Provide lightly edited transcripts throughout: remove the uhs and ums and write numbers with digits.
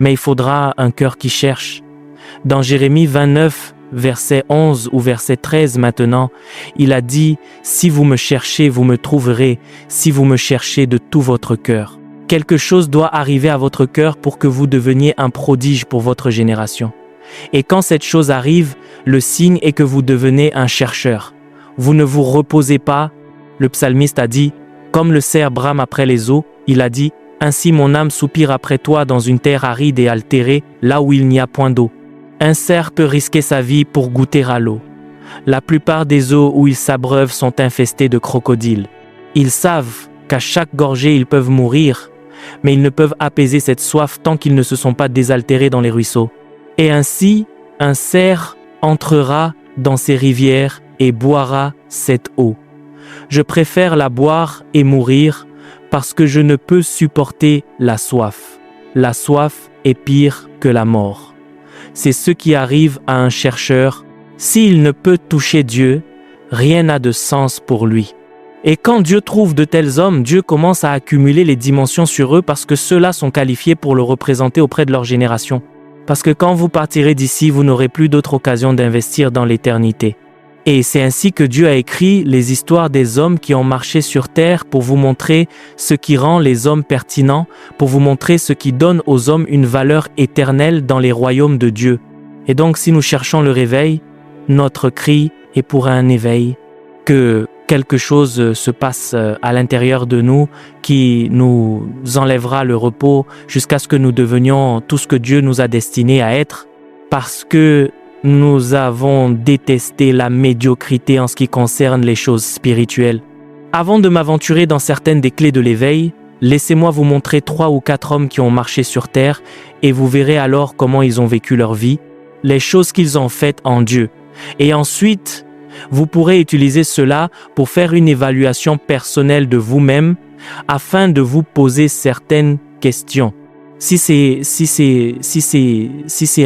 mais il faudra un cœur qui cherche. Dans Jérémie 29, verset 11 ou verset 13 maintenant, il a dit « Si vous me cherchez, vous me trouverez, si vous me cherchez de tout votre cœur. » Quelque chose doit arriver à votre cœur pour que vous deveniez un prodige pour votre génération. Et quand cette chose arrive, le signe est que vous devenez un chercheur. Vous ne vous reposez pas. Le psalmiste a dit « Comme le cerf brame après les eaux », il a dit « Ainsi mon âme soupire après toi dans une terre aride et altérée, là où il n'y a point d'eau. » Un cerf peut risquer sa vie pour goûter à l'eau. La plupart des eaux où ils s'abreuvent sont infestées de crocodiles. Ils savent qu'à chaque gorgée ils peuvent mourir, mais ils ne peuvent apaiser cette soif tant qu'ils ne se sont pas désaltérés dans les ruisseaux. Et ainsi, un cerf entrera dans ces rivières et boira cette eau. Je préfère la boire et mourir parce que je ne peux supporter la soif. La soif est pire que la mort. C'est ce qui arrive à un chercheur. S'il ne peut toucher Dieu, rien n'a de sens pour lui. Et quand Dieu trouve de tels hommes, Dieu commence à accumuler les dimensions sur eux parce que ceux-là sont qualifiés pour le représenter auprès de leur génération. Parce que quand vous partirez d'ici, vous n'aurez plus d'autre occasion d'investir dans l'éternité. Et c'est ainsi que Dieu a écrit les histoires des hommes qui ont marché sur terre pour vous montrer ce qui rend les hommes pertinents, pour vous montrer ce qui donne aux hommes une valeur éternelle dans les royaumes de Dieu. Et donc si nous cherchons le réveil, notre cri est pour un éveil, que quelque chose se passe à l'intérieur de nous qui nous enlèvera le repos jusqu'à ce que nous devenions tout ce que Dieu nous a destiné à être, parce que nous avons détesté la médiocrité en ce qui concerne les choses spirituelles. Avant de m'aventurer dans certaines des clés de l'éveil, laissez-moi vous montrer 3 ou 4 hommes qui ont marché sur terre et vous verrez alors comment ils ont vécu leur vie, les choses qu'ils ont faites en Dieu. Et ensuite, vous pourrez utiliser cela pour faire une évaluation personnelle de vous-même afin de vous poser certaines questions. Si c'est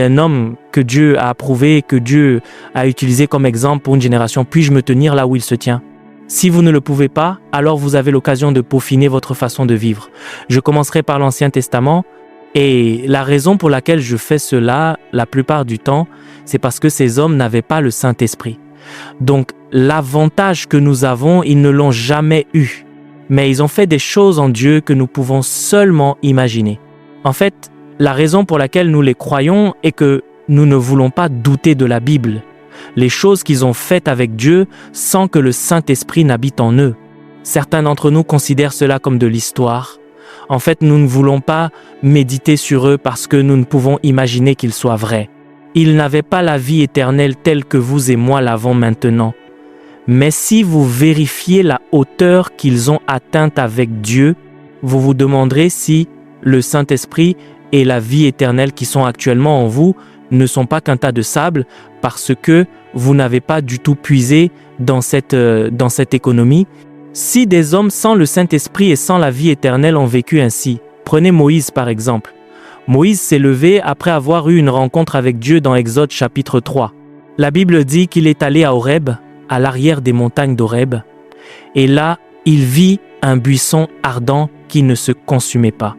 un homme que Dieu a approuvé, que Dieu a utilisé comme exemple pour une génération, puis-je me tenir là où il se tient? Si vous ne le pouvez pas, alors vous avez l'occasion de peaufiner votre façon de vivre. Je commencerai par l'Ancien Testament et la raison pour laquelle je fais cela la plupart du temps, c'est parce que ces hommes n'avaient pas le Saint-Esprit. Donc l'avantage que nous avons, ils ne l'ont jamais eu. Mais ils ont fait des choses en Dieu que nous pouvons seulement imaginer. En fait, la raison pour laquelle nous les croyons est que nous ne voulons pas douter de la Bible, les choses qu'ils ont faites avec Dieu sans que le Saint-Esprit n'habite en eux. Certains d'entre nous considèrent cela comme de l'histoire. En fait, nous ne voulons pas méditer sur eux parce que nous ne pouvons imaginer qu'ils soient vrais. Ils n'avaient pas la vie éternelle telle que vous et moi l'avons maintenant. Mais si vous vérifiez la hauteur qu'ils ont atteinte avec Dieu, vous vous demanderez si le Saint-Esprit et la vie éternelle qui sont actuellement en vous ne sont pas qu'un tas de sable parce que vous n'avez pas du tout puisé dans cette économie. Si des hommes sans le Saint-Esprit et sans la vie éternelle ont vécu ainsi, prenez Moïse par exemple. Moïse s'est levé après avoir eu une rencontre avec Dieu dans Exode chapitre 3. La Bible dit qu'il est allé à Horeb, à l'arrière des montagnes d'Horeb, et là, il vit un buisson ardent qui ne se consumait pas.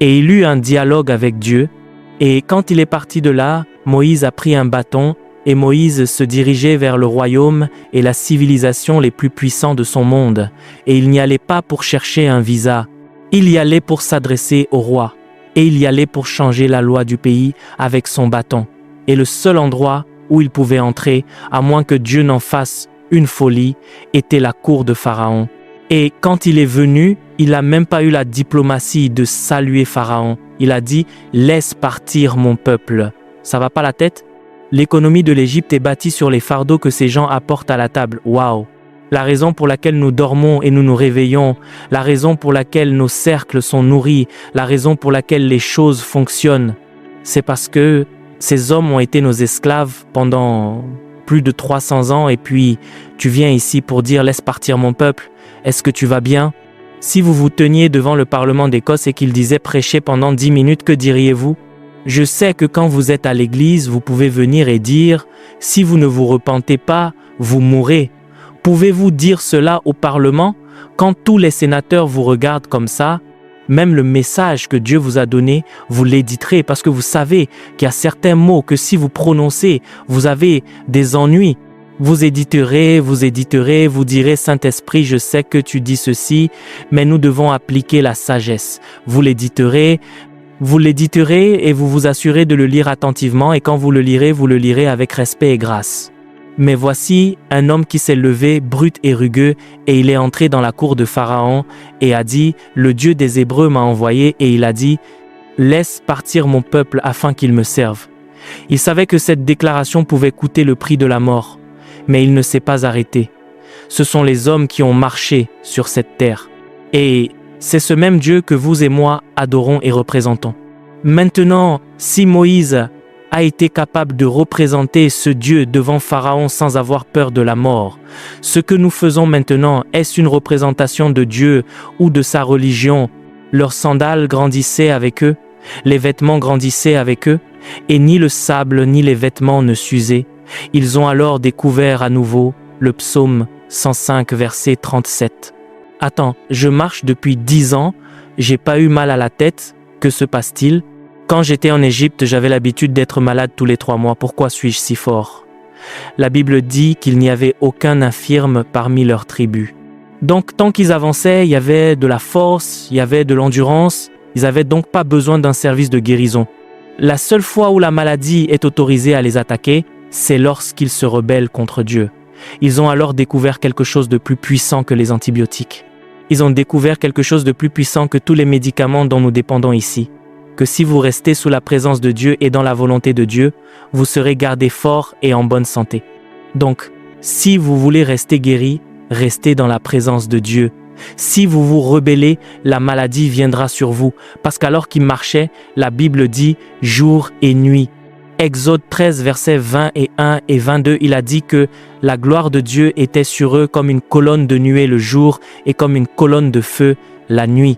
Et il eut un dialogue avec Dieu, et quand il est parti de là, Moïse a pris un bâton, et Moïse se dirigeait vers le royaume et la civilisation les plus puissants de son monde, et il n'y allait pas pour chercher un visa, il y allait pour s'adresser au roi, et il y allait pour changer la loi du pays avec son bâton. Et le seul endroit où il pouvait entrer, à moins que Dieu n'en fasse une folie, était la cour de Pharaon. Et quand il est venu, il n'a même pas eu la diplomatie de saluer Pharaon. Il a dit « Laisse partir mon peuple ». Ça va pas la tête? L'économie de l'Égypte est bâtie sur les fardeaux que ces gens apportent à la table. Waouh! La raison pour laquelle nous dormons et nous nous réveillons, la raison pour laquelle nos cercles sont nourris, la raison pour laquelle les choses fonctionnent, c'est parce que ces hommes ont été nos esclaves pendant plus de 300 ans et puis tu viens ici pour dire « Laisse partir mon peuple ». Est-ce que tu vas bien? Si vous vous teniez devant le Parlement d'Écosse et qu'il disait prêcher pendant 10 minutes, que diriez-vous? Je sais que quand vous êtes à l'église, vous pouvez venir et dire « Si vous ne vous repentez pas, vous mourrez ». Pouvez-vous dire cela au Parlement? Quand tous les sénateurs vous regardent comme ça, Même le message que Dieu vous a donné, vous l'éditerez parce que vous savez qu'il y a certains mots que si vous prononcez, vous avez des ennuis. Vous éditerez, vous direz « Saint-Esprit, je sais que tu dis ceci, mais nous devons appliquer la sagesse. » Vous l'éditerez et vous vous assurez de le lire attentivement et quand vous le lirez avec respect et grâce. Mais voici un homme qui s'est levé, brut et rugueux, et il est entré dans la cour de Pharaon et a dit « Le Dieu des Hébreux m'a envoyé et il a dit « Laisse partir mon peuple afin qu'il me serve. » Il savait que cette déclaration pouvait coûter le prix de la mort, mais il ne s'est pas arrêté. Ce sont les hommes qui ont marché sur cette terre. Et c'est ce même Dieu que vous et moi adorons et représentons. Maintenant, si Moïse a été capable de représenter ce Dieu devant Pharaon sans avoir peur de la mort, ce que nous faisons maintenant, est-ce une représentation de Dieu ou de sa religion? Leurs sandales grandissaient avec eux, les vêtements grandissaient avec eux, et ni le sable ni les vêtements ne s'usaient. Ils ont alors découvert à nouveau le psaume 105, verset 37. Attends, je marche depuis 10 ans, j'ai pas eu mal à la tête, que se passe-t-il? Quand j'étais en Égypte, j'avais l'habitude d'être malade tous les 3 mois, pourquoi suis-je si fort? La Bible dit qu'il n'y avait aucun infirme parmi leurs tribus. Donc tant qu'ils avançaient, il y avait de la force, il y avait de l'endurance, ils n'avaient donc pas besoin d'un service de guérison. La seule fois où la maladie est autorisée à les attaquer, c'est lorsqu'ils se rebellent contre Dieu. Ils ont alors découvert quelque chose de plus puissant que les antibiotiques. Ils ont découvert quelque chose de plus puissant que tous les médicaments dont nous dépendons ici. Que si vous restez sous la présence de Dieu et dans la volonté de Dieu, vous serez gardés forts et en bonne santé. Donc, si vous voulez rester guéri, restez dans la présence de Dieu. Si vous vous rebellez, la maladie viendra sur vous, parce qu'alors qu'ils marchaient, la Bible dit jour et nuit. Exode 13, versets 21 et 22, il a dit que la gloire de Dieu était sur eux comme une colonne de nuée le jour et comme une colonne de feu la nuit.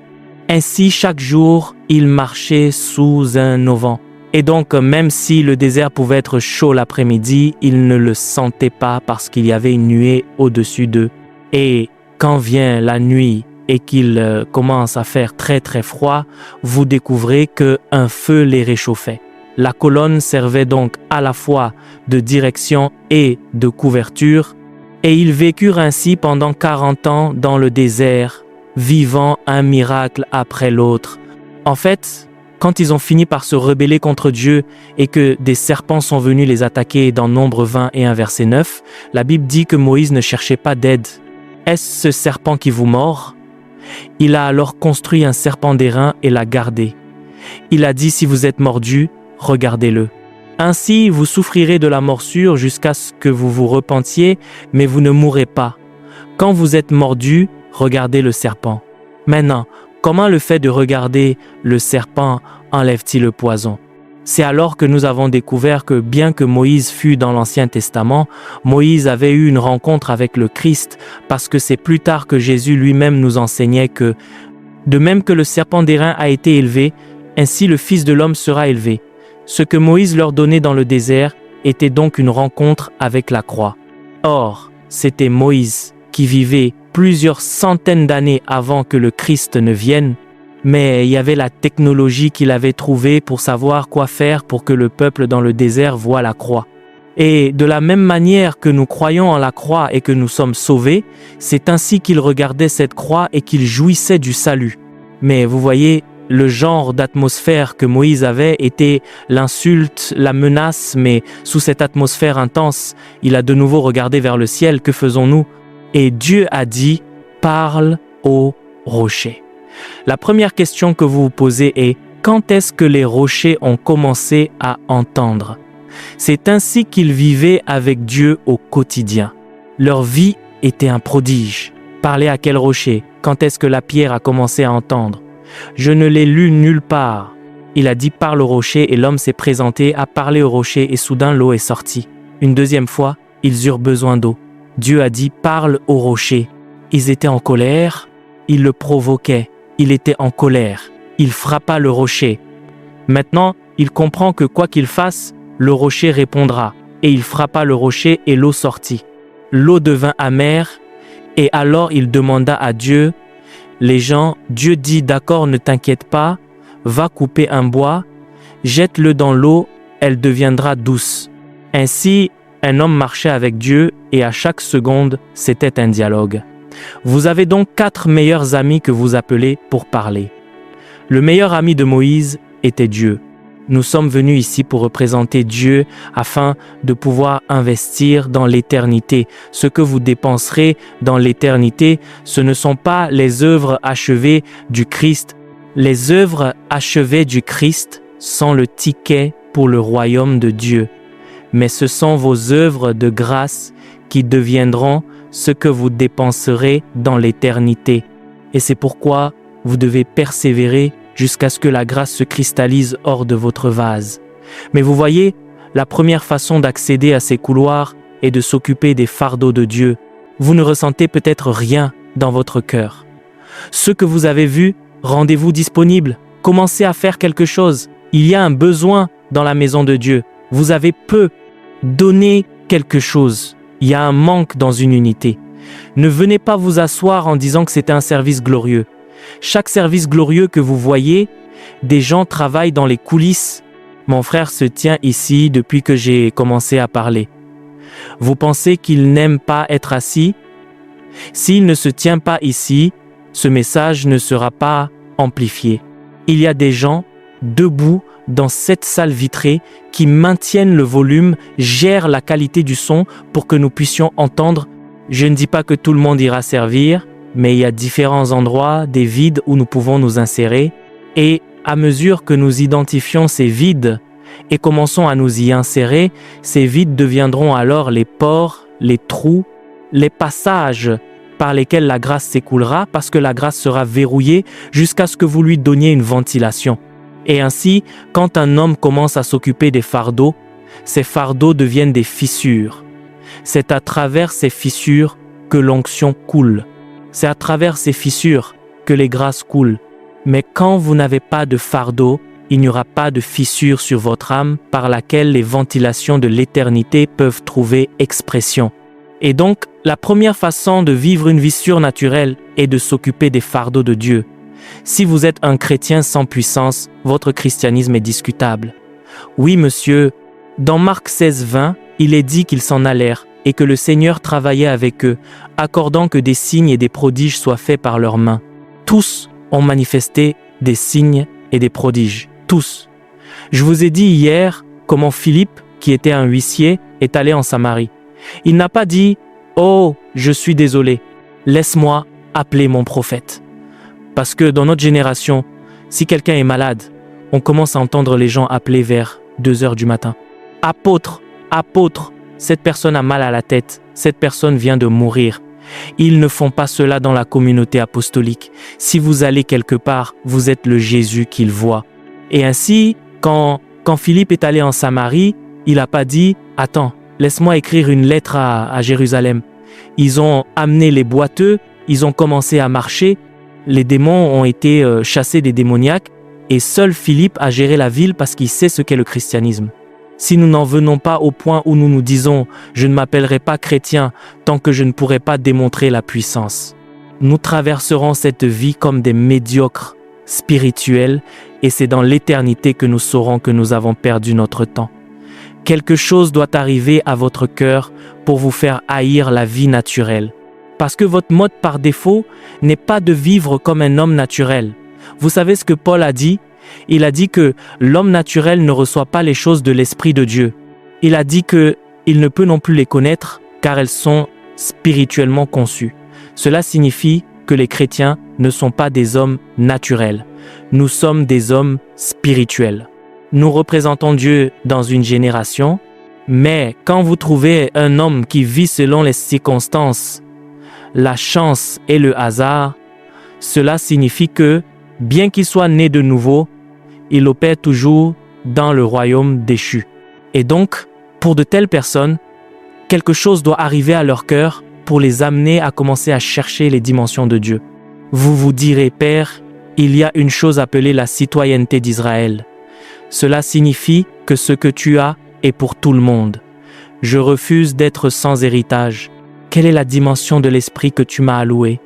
Ainsi, chaque jour, ils marchaient sous un auvent. Et donc, même si le désert pouvait être chaud l'après-midi, ils ne le sentaient pas parce qu'il y avait une nuée au-dessus d'eux. Et quand vient la nuit et qu'il commence à faire très très froid, vous découvrez qu'un feu les réchauffait. La colonne servait donc à la fois de direction et de couverture, et ils vécurent ainsi pendant 40 ans dans le désert, vivant un miracle après l'autre. En fait, quand ils ont fini par se rebeller contre Dieu et que des serpents sont venus les attaquer dans Nombre 21, verset 9, la Bible dit que Moïse ne cherchait pas d'aide. Est-ce ce serpent qui vous mord? Il a alors construit un serpent d'airain et l'a gardé. Il a dit, si vous êtes mordu, regardez-le. Ainsi, vous souffrirez de la morsure jusqu'à ce que vous vous repentiez, mais vous ne mourrez pas. Quand vous êtes mordu, regardez le serpent. Maintenant, comment le fait de regarder le serpent enlève-t-il le poison? C'est alors que nous avons découvert que bien que Moïse fût dans l'Ancien Testament, Moïse avait eu une rencontre avec le Christ parce que c'est plus tard que Jésus lui-même nous enseignait que, de même que le serpent d'airain a été élevé, ainsi le Fils de l'homme sera élevé. Ce que Moïse leur donnait dans le désert était donc une rencontre avec la croix. Or, c'était Moïse qui vivait plusieurs centaines d'années avant que le Christ ne vienne, mais il y avait la technologie qu'il avait trouvée pour savoir quoi faire pour que le peuple dans le désert voie la croix. Et de la même manière que nous croyons en la croix et que nous sommes sauvés, c'est ainsi qu'il regardait cette croix et qu'il jouissait du salut. Mais vous voyez, le genre d'atmosphère que Moïse avait était l'insulte, la menace, mais sous cette atmosphère intense, il a de nouveau regardé vers le ciel. Que faisons-nous? Et Dieu a dit, parle au rocher. La première question que vous vous posez est, quand est-ce que les rochers ont commencé à entendre? C'est ainsi qu'ils vivaient avec Dieu au quotidien. Leur vie était un prodige. Parler à quel rocher? Quand est-ce que la pierre a commencé à entendre? Je ne l'ai lu nulle part. Il a dit parle au rocher et l'homme s'est présenté à parler au rocher et soudain l'eau est sortie. Une deuxième fois, ils eurent besoin d'eau. Dieu a dit parle au rocher. Ils étaient en colère, il le provoquait, il était en colère, il frappa le rocher. Maintenant, il comprend que quoi qu'il fasse, le rocher répondra et il frappa le rocher et l'eau sortit. L'eau devint amère et alors il demanda à Dieu, les gens, Dieu dit, d'accord, ne t'inquiète pas, va couper un bois, jette-le dans l'eau, elle deviendra douce. Ainsi, un homme marchait avec Dieu et à chaque seconde, c'était un dialogue. Vous avez donc 4 meilleurs amis que vous appelez pour parler. Le meilleur ami de Moïse était Dieu. Nous sommes venus ici pour représenter Dieu afin de pouvoir investir dans l'éternité. Ce que vous dépenserez dans l'éternité, ce ne sont pas les œuvres achevées du Christ. Les œuvres achevées du Christ sont le ticket pour le royaume de Dieu. Mais ce sont vos œuvres de grâce qui deviendront ce que vous dépenserez dans l'éternité. Et c'est pourquoi vous devez persévérer jusqu'à ce que la grâce se cristallise hors de votre vase. Mais vous voyez, la première façon d'accéder à ces couloirs est de s'occuper des fardeaux de Dieu. Vous ne ressentez peut-être rien dans votre cœur. Ce que vous avez vu, rendez-vous disponible. Commencez à faire quelque chose. Il y a un besoin dans la maison de Dieu. Vous avez peu. Donnez quelque chose. Il y a un manque dans une unité. Ne venez pas vous asseoir en disant que c'est un service glorieux. Chaque service glorieux que vous voyez, des gens travaillent dans les coulisses. Mon frère se tient ici depuis que j'ai commencé à parler. Vous pensez qu'il n'aime pas être assis? S'il ne se tient pas ici, ce message ne sera pas amplifié. Il y a des gens debout dans cette salle vitrée qui maintiennent le volume, gèrent la qualité du son pour que nous puissions entendre. Je ne dis pas que tout le monde ira servir, mais il y a différents endroits, des vides où nous pouvons nous insérer. Et à mesure que nous identifions ces vides et commençons à nous y insérer, ces vides deviendront alors les pores, les trous, les passages par lesquels la grâce s'écoulera parce que la grâce sera verrouillée jusqu'à ce que vous lui donniez une ventilation. Et ainsi, quand un homme commence à s'occuper des fardeaux, ces fardeaux deviennent des fissures. C'est à travers ces fissures que l'onction coule. C'est à travers ces fissures que les grâces coulent. Mais quand vous n'avez pas de fardeau, il n'y aura pas de fissure sur votre âme par laquelle les ventilations de l'éternité peuvent trouver expression. Et donc, la première façon de vivre une vie surnaturelle est de s'occuper des fardeaux de Dieu. Si vous êtes un chrétien sans puissance, votre christianisme est discutable. Oui, monsieur, dans Marc 16, 20, il est dit qu'ils s'en allèrent et que le Seigneur travaillait avec eux, accordant que des signes et des prodiges soient faits par leurs mains. Tous ont manifesté des signes et des prodiges. Tous. Je vous ai dit hier comment Philippe, qui était un huissier, est allé en Samarie. Il n'a pas dit « Oh, je suis désolé, laisse-moi appeler mon prophète ». Parce que dans notre génération, si quelqu'un est malade, on commence à entendre les gens appeler vers 2 heures du matin. « Apôtre, apôtre ». Cette personne a mal à la tête, cette personne vient de mourir. Ils ne font pas cela dans la communauté apostolique. Si vous allez quelque part, vous êtes le Jésus qu'ils voient. Et ainsi, quand Philippe est allé en Samarie, il n'a pas dit « Attends, laisse-moi écrire une lettre à Jérusalem ». Ils ont amené les boiteux, ils ont commencé à marcher, les démons ont été chassés des démoniaques et seul Philippe a géré la ville parce qu'il sait ce qu'est le christianisme. Si nous n'en venons pas au point où nous nous disons « Je ne m'appellerai pas chrétien tant que je ne pourrai pas démontrer la puissance », nous traverserons cette vie comme des médiocres spirituels et c'est dans l'éternité que nous saurons que nous avons perdu notre temps. Quelque chose doit arriver à votre cœur pour vous faire haïr la vie naturelle. Parce que votre mode par défaut n'est pas de vivre comme un homme naturel. Vous savez ce que Paul a dit ? Il a dit que l'homme naturel ne reçoit pas les choses de l'Esprit de Dieu. Il a dit qu'il ne peut non plus les connaître car elles sont spirituellement conçues. Cela signifie que les chrétiens ne sont pas des hommes naturels. Nous sommes des hommes spirituels. Nous représentons Dieu dans une génération, mais quand vous trouvez un homme qui vit selon les circonstances, la chance et le hasard, cela signifie que, bien qu'il soit né de nouveau, il opère toujours dans le royaume déchu. Et donc, pour de telles personnes, quelque chose doit arriver à leur cœur pour les amener à commencer à chercher les dimensions de Dieu. Vous vous direz, Père, il y a une chose appelée la citoyenneté d'Israël. Cela signifie que ce que tu as est pour tout le monde. Je refuse d'être sans héritage. Quelle est la dimension de l'esprit que tu m'as alloué?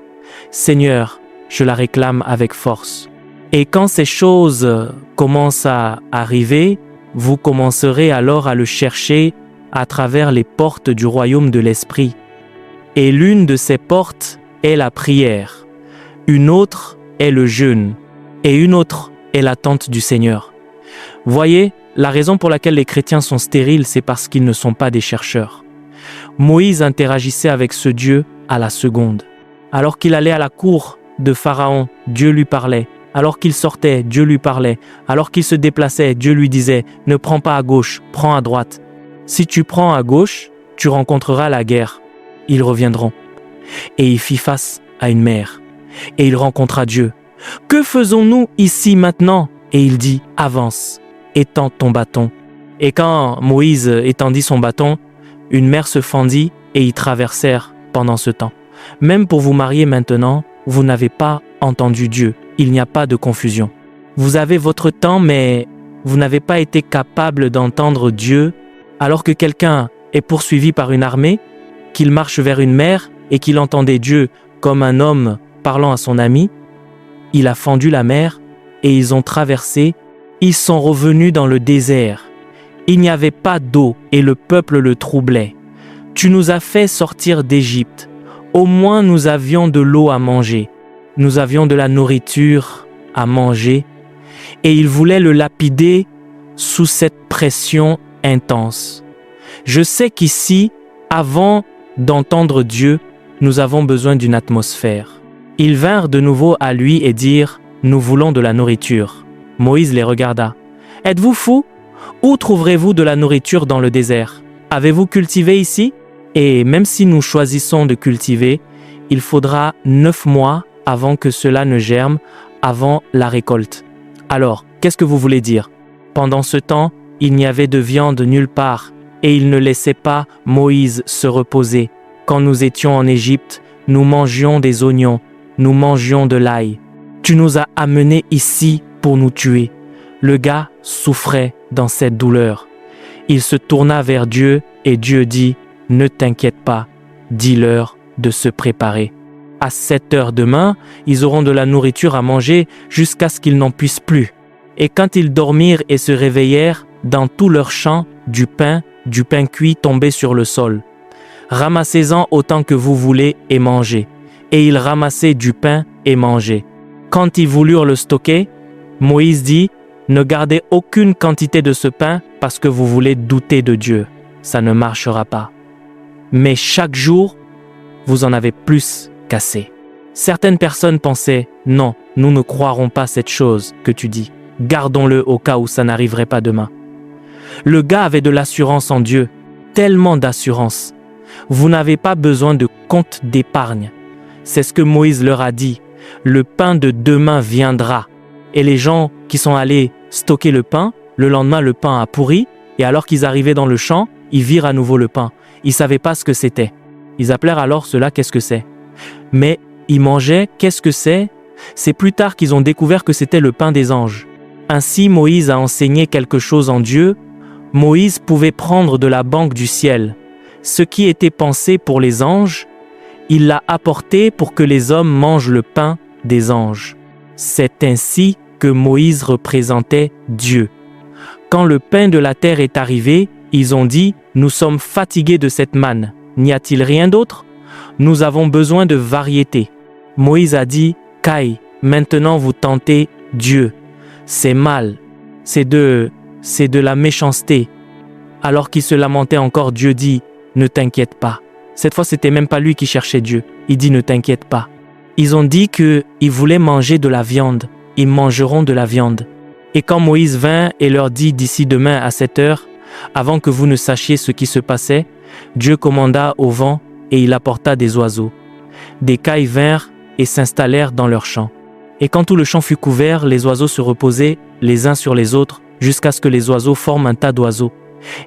Seigneur, je la réclame avec force. Et quand ces choses commencent à arriver, vous commencerez alors à le chercher à travers les portes du royaume de l'Esprit. Et l'une de ces portes est la prière, une autre est le jeûne, et une autre est l'attente du Seigneur. Voyez, la raison pour laquelle les chrétiens sont stériles, c'est parce qu'ils ne sont pas des chercheurs. Moïse interagissait avec ce Dieu à la seconde. Alors qu'il allait à la cour de Pharaon, Dieu lui parlait. Alors qu'il sortait, Dieu lui parlait. Alors qu'il se déplaçait, Dieu lui disait « Ne prends pas à gauche, prends à droite. Si tu prends à gauche, tu rencontreras la guerre. » Ils reviendront. Et il fit face à une mer. Et il rencontra Dieu. « Que faisons-nous ici maintenant ?» Et il dit « Avance, étends ton bâton. » Et quand Moïse étendit son bâton, une mer se fendit et ils traversèrent pendant ce temps. Même pour vous marier maintenant, vous n'avez pas entendu Dieu. Il n'y a pas de confusion. Vous avez votre temps, mais vous n'avez pas été capable d'entendre Dieu, alors que quelqu'un est poursuivi par une armée, qu'il marche vers une mer et qu'il entendait Dieu comme un homme parlant à son ami. Il a fendu la mer et ils ont traversé. Ils sont revenus dans le désert. Il n'y avait pas d'eau et le peuple le troublait. Tu nous as fait sortir d'Égypte. Au moins nous avions de l'eau à manger. Nous avions de la nourriture à manger. Et ils voulaient le lapider sous cette pression intense. Je sais qu'ici, avant d'entendre Dieu, nous avons besoin d'une atmosphère. Ils vinrent de nouveau à lui et dirent « Nous voulons de la nourriture. » Moïse les regarda. « Êtes-vous fous? Où trouverez-vous de la nourriture dans le désert? Avez-vous cultivé ici? Et même si nous choisissons de cultiver, il faudra 9 mois avant que cela ne germe, avant la récolte. Alors, qu'est-ce que vous voulez dire? Pendant ce temps, il n'y avait de viande nulle part, et il ne laissait pas Moïse se reposer. Quand nous étions en Égypte, nous mangions des oignons, nous mangions de l'ail. Tu nous as amenés ici pour nous tuer. Le gars souffrait dans cette douleur. Il se tourna vers Dieu et Dieu dit « Ne t'inquiète pas, dis-leur de se préparer. À 7 heures demain, ils auront de la nourriture à manger jusqu'à ce qu'ils n'en puissent plus. » Et quand ils dormirent et se réveillèrent, dans tout leur champ, du pain cuit tombait sur le sol. Ramassez-en autant que vous voulez et mangez. Et ils ramassaient du pain et mangeaient. Quand ils voulurent le stocker, Moïse dit « Ne gardez aucune quantité de ce pain parce que vous voulez douter de Dieu. Ça ne marchera pas. Mais chaque jour, vous en avez plus qu'assez. » Certaines personnes pensaient « Non, nous ne croirons pas cette chose que tu dis. Gardons-le au cas où ça n'arriverait pas demain. » Le gars avait de l'assurance en Dieu, tellement d'assurance. Vous n'avez pas besoin de compte d'épargne. C'est ce que Moïse leur a dit. Le pain de demain viendra. Et les gens qui sont allés stocker le pain, le lendemain le pain a pourri, et alors qu'ils arrivaient dans le champ, ils virent à nouveau le pain. Ils ne savaient pas ce que c'était. Ils appelèrent alors cela « qu'est-ce que c'est ?» Mais ils mangeaient « qu'est-ce que c'est ?» C'est plus tard qu'ils ont découvert que c'était le pain des anges. Ainsi Moïse a enseigné quelque chose en Dieu. Moïse pouvait prendre de la banque du ciel. Ce qui était pensé pour les anges, il l'a apporté pour que les hommes mangent le pain des anges. C'est ainsi que Moïse représentait Dieu. Quand le pain de la terre est arrivé, ils ont dit « Nous sommes fatigués de cette manne. N'y a-t-il rien d'autre? Nous avons besoin de variété. » Moïse a dit « Caï, maintenant vous tentez Dieu. C'est mal. C'est de la méchanceté. » Alors qu'il se lamentait encore, Dieu dit « Ne t'inquiète pas. » Cette fois, c'était même pas lui qui cherchait Dieu. Il dit « Ne t'inquiète pas. » Ils ont dit qu'ils voulaient manger de la viande. Ils mangeront de la viande. Et quand Moïse vint et leur dit d'ici demain à 7 heures, avant que vous ne sachiez ce qui se passait, Dieu commanda au vent et il apporta des oiseaux. Des cailles vinrent et s'installèrent dans leur champ. Et quand tout le champ fut couvert, les oiseaux se reposaient les uns sur les autres jusqu'à ce que les oiseaux forment un tas d'oiseaux.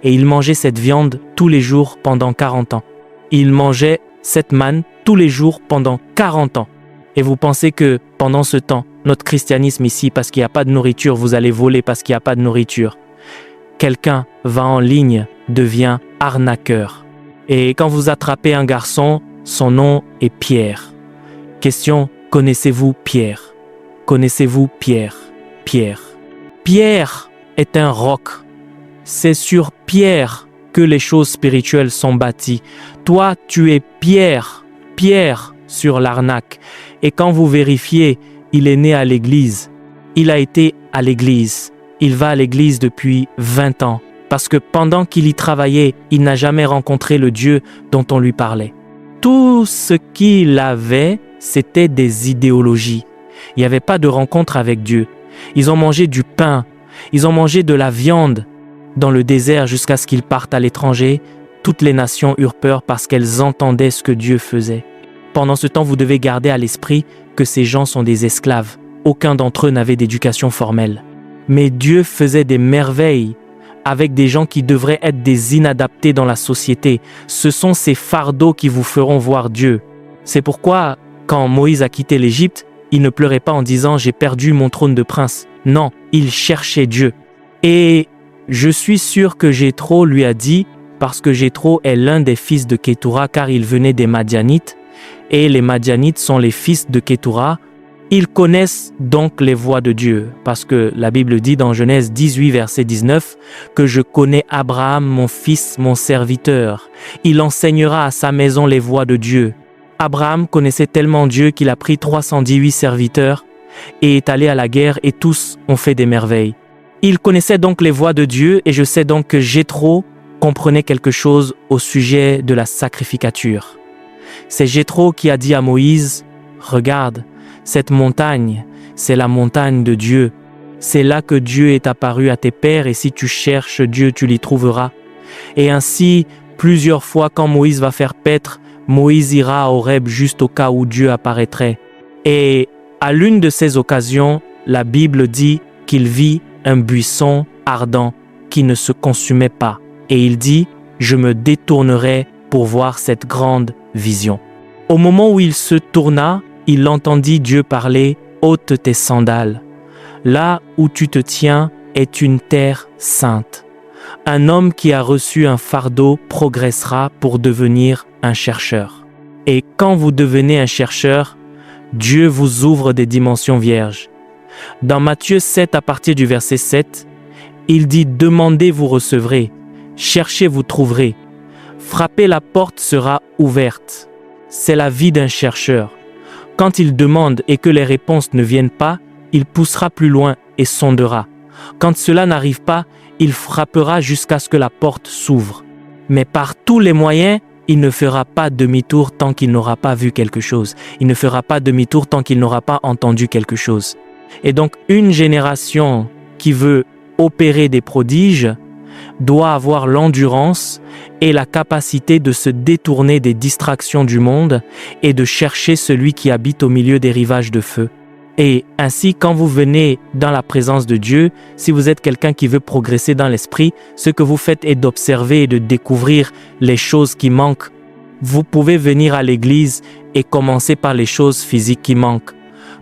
Et ils mangeaient cette viande tous les jours pendant 40 ans. Ils mangeaient cette manne tous les jours pendant 40 ans. Et vous pensez que pendant ce temps, notre christianisme ici, parce qu'il n'y a pas de nourriture, vous allez voler parce qu'il n'y a pas de nourriture. Quelqu'un va en ligne, devient arnaqueur. Et quand vous attrapez un garçon, son nom est Pierre. Question, Connaissez-vous Pierre? Connaissez-vous Pierre? Pierre. Pierre est un roc. C'est sur Pierre que les choses spirituelles sont bâties. Toi, tu es Pierre. Pierre sur l'arnaque. Et quand vous vérifiez, il est né à l'église. Il a été à l'église. Il va à l'église depuis 20 ans. Parce que pendant qu'il y travaillait, il n'a jamais rencontré le Dieu dont on lui parlait. Tout ce qu'il avait, c'était des idéologies. Il n'y avait pas de rencontre avec Dieu. Ils ont mangé du pain. Ils ont mangé de la viande dans le désert jusqu'à ce qu'ils partent à l'étranger. Toutes les nations eurent peur parce qu'elles entendaient ce que Dieu faisait. Pendant ce temps, vous devez garder à l'esprit que ces gens sont des esclaves. Aucun d'entre eux n'avait d'éducation formelle. Mais Dieu faisait des merveilles avec des gens qui devraient être des inadaptés dans la société. Ce sont ces fardeaux qui vous feront voir Dieu. C'est pourquoi, quand Moïse a quitté l'Égypte, il ne pleurait pas en disant « j'ai perdu mon trône de prince ». Non, il cherchait Dieu. Et je suis sûr que Jéthro lui a dit, parce que Jéthro est l'un des fils de Kétura car il venait des Madianites, et les Madianites sont les fils de Kétura. Ils connaissent donc les voies de Dieu, parce que la Bible dit dans Genèse 18, verset 19, que je connais Abraham, mon fils, mon serviteur. Il enseignera à sa maison les voies de Dieu. Abraham connaissait tellement Dieu qu'il a pris 318 serviteurs et est allé à la guerre et tous ont fait des merveilles. Il connaissait donc les voies de Dieu et je sais donc que Jéthro comprenait quelque chose au sujet de la sacrificature. C'est Jéthro qui a dit à Moïse, « Regarde, cette montagne, c'est la montagne de Dieu. C'est là que Dieu est apparu à tes pères et si tu cherches Dieu, tu l'y trouveras. » Et ainsi, plusieurs fois quand Moïse va faire paître, Moïse ira à Horeb juste au cas où Dieu apparaîtrait. Et à l'une de ces occasions, la Bible dit qu'il vit un buisson ardent qui ne se consumait pas. Et il dit, « Je me détournerai pour voir cette grande vision. » Au moment où il se tourna, il entendit Dieu parler, « Ôte tes sandales. Là où tu te tiens est une terre sainte. Un homme qui a reçu un fardeau progressera pour devenir un chercheur. Et quand vous devenez un chercheur, Dieu vous ouvre des dimensions vierges. » Dans Matthieu 7, à partir du verset 7, il dit « Demandez, vous recevrez. Cherchez, vous trouverez. Frappez, la porte sera ouverte. » C'est la vie d'un chercheur. Quand il demande et que les réponses ne viennent pas, il poussera plus loin et sondera. Quand cela n'arrive pas, il frappera jusqu'à ce que la porte s'ouvre. Mais par tous les moyens, il ne fera pas demi-tour tant qu'il n'aura pas vu quelque chose. Il ne fera pas demi-tour tant qu'il n'aura pas entendu quelque chose. Et donc, une génération qui veut opérer des prodiges doit avoir l'endurance et la capacité de se détourner des distractions du monde et de chercher celui qui habite au milieu des rivages de feu. Et ainsi, quand vous venez dans la présence de Dieu, si vous êtes quelqu'un qui veut progresser dans l'esprit, ce que vous faites est d'observer et de découvrir les choses qui manquent. Vous pouvez venir à l'église et commencer par les choses physiques qui manquent.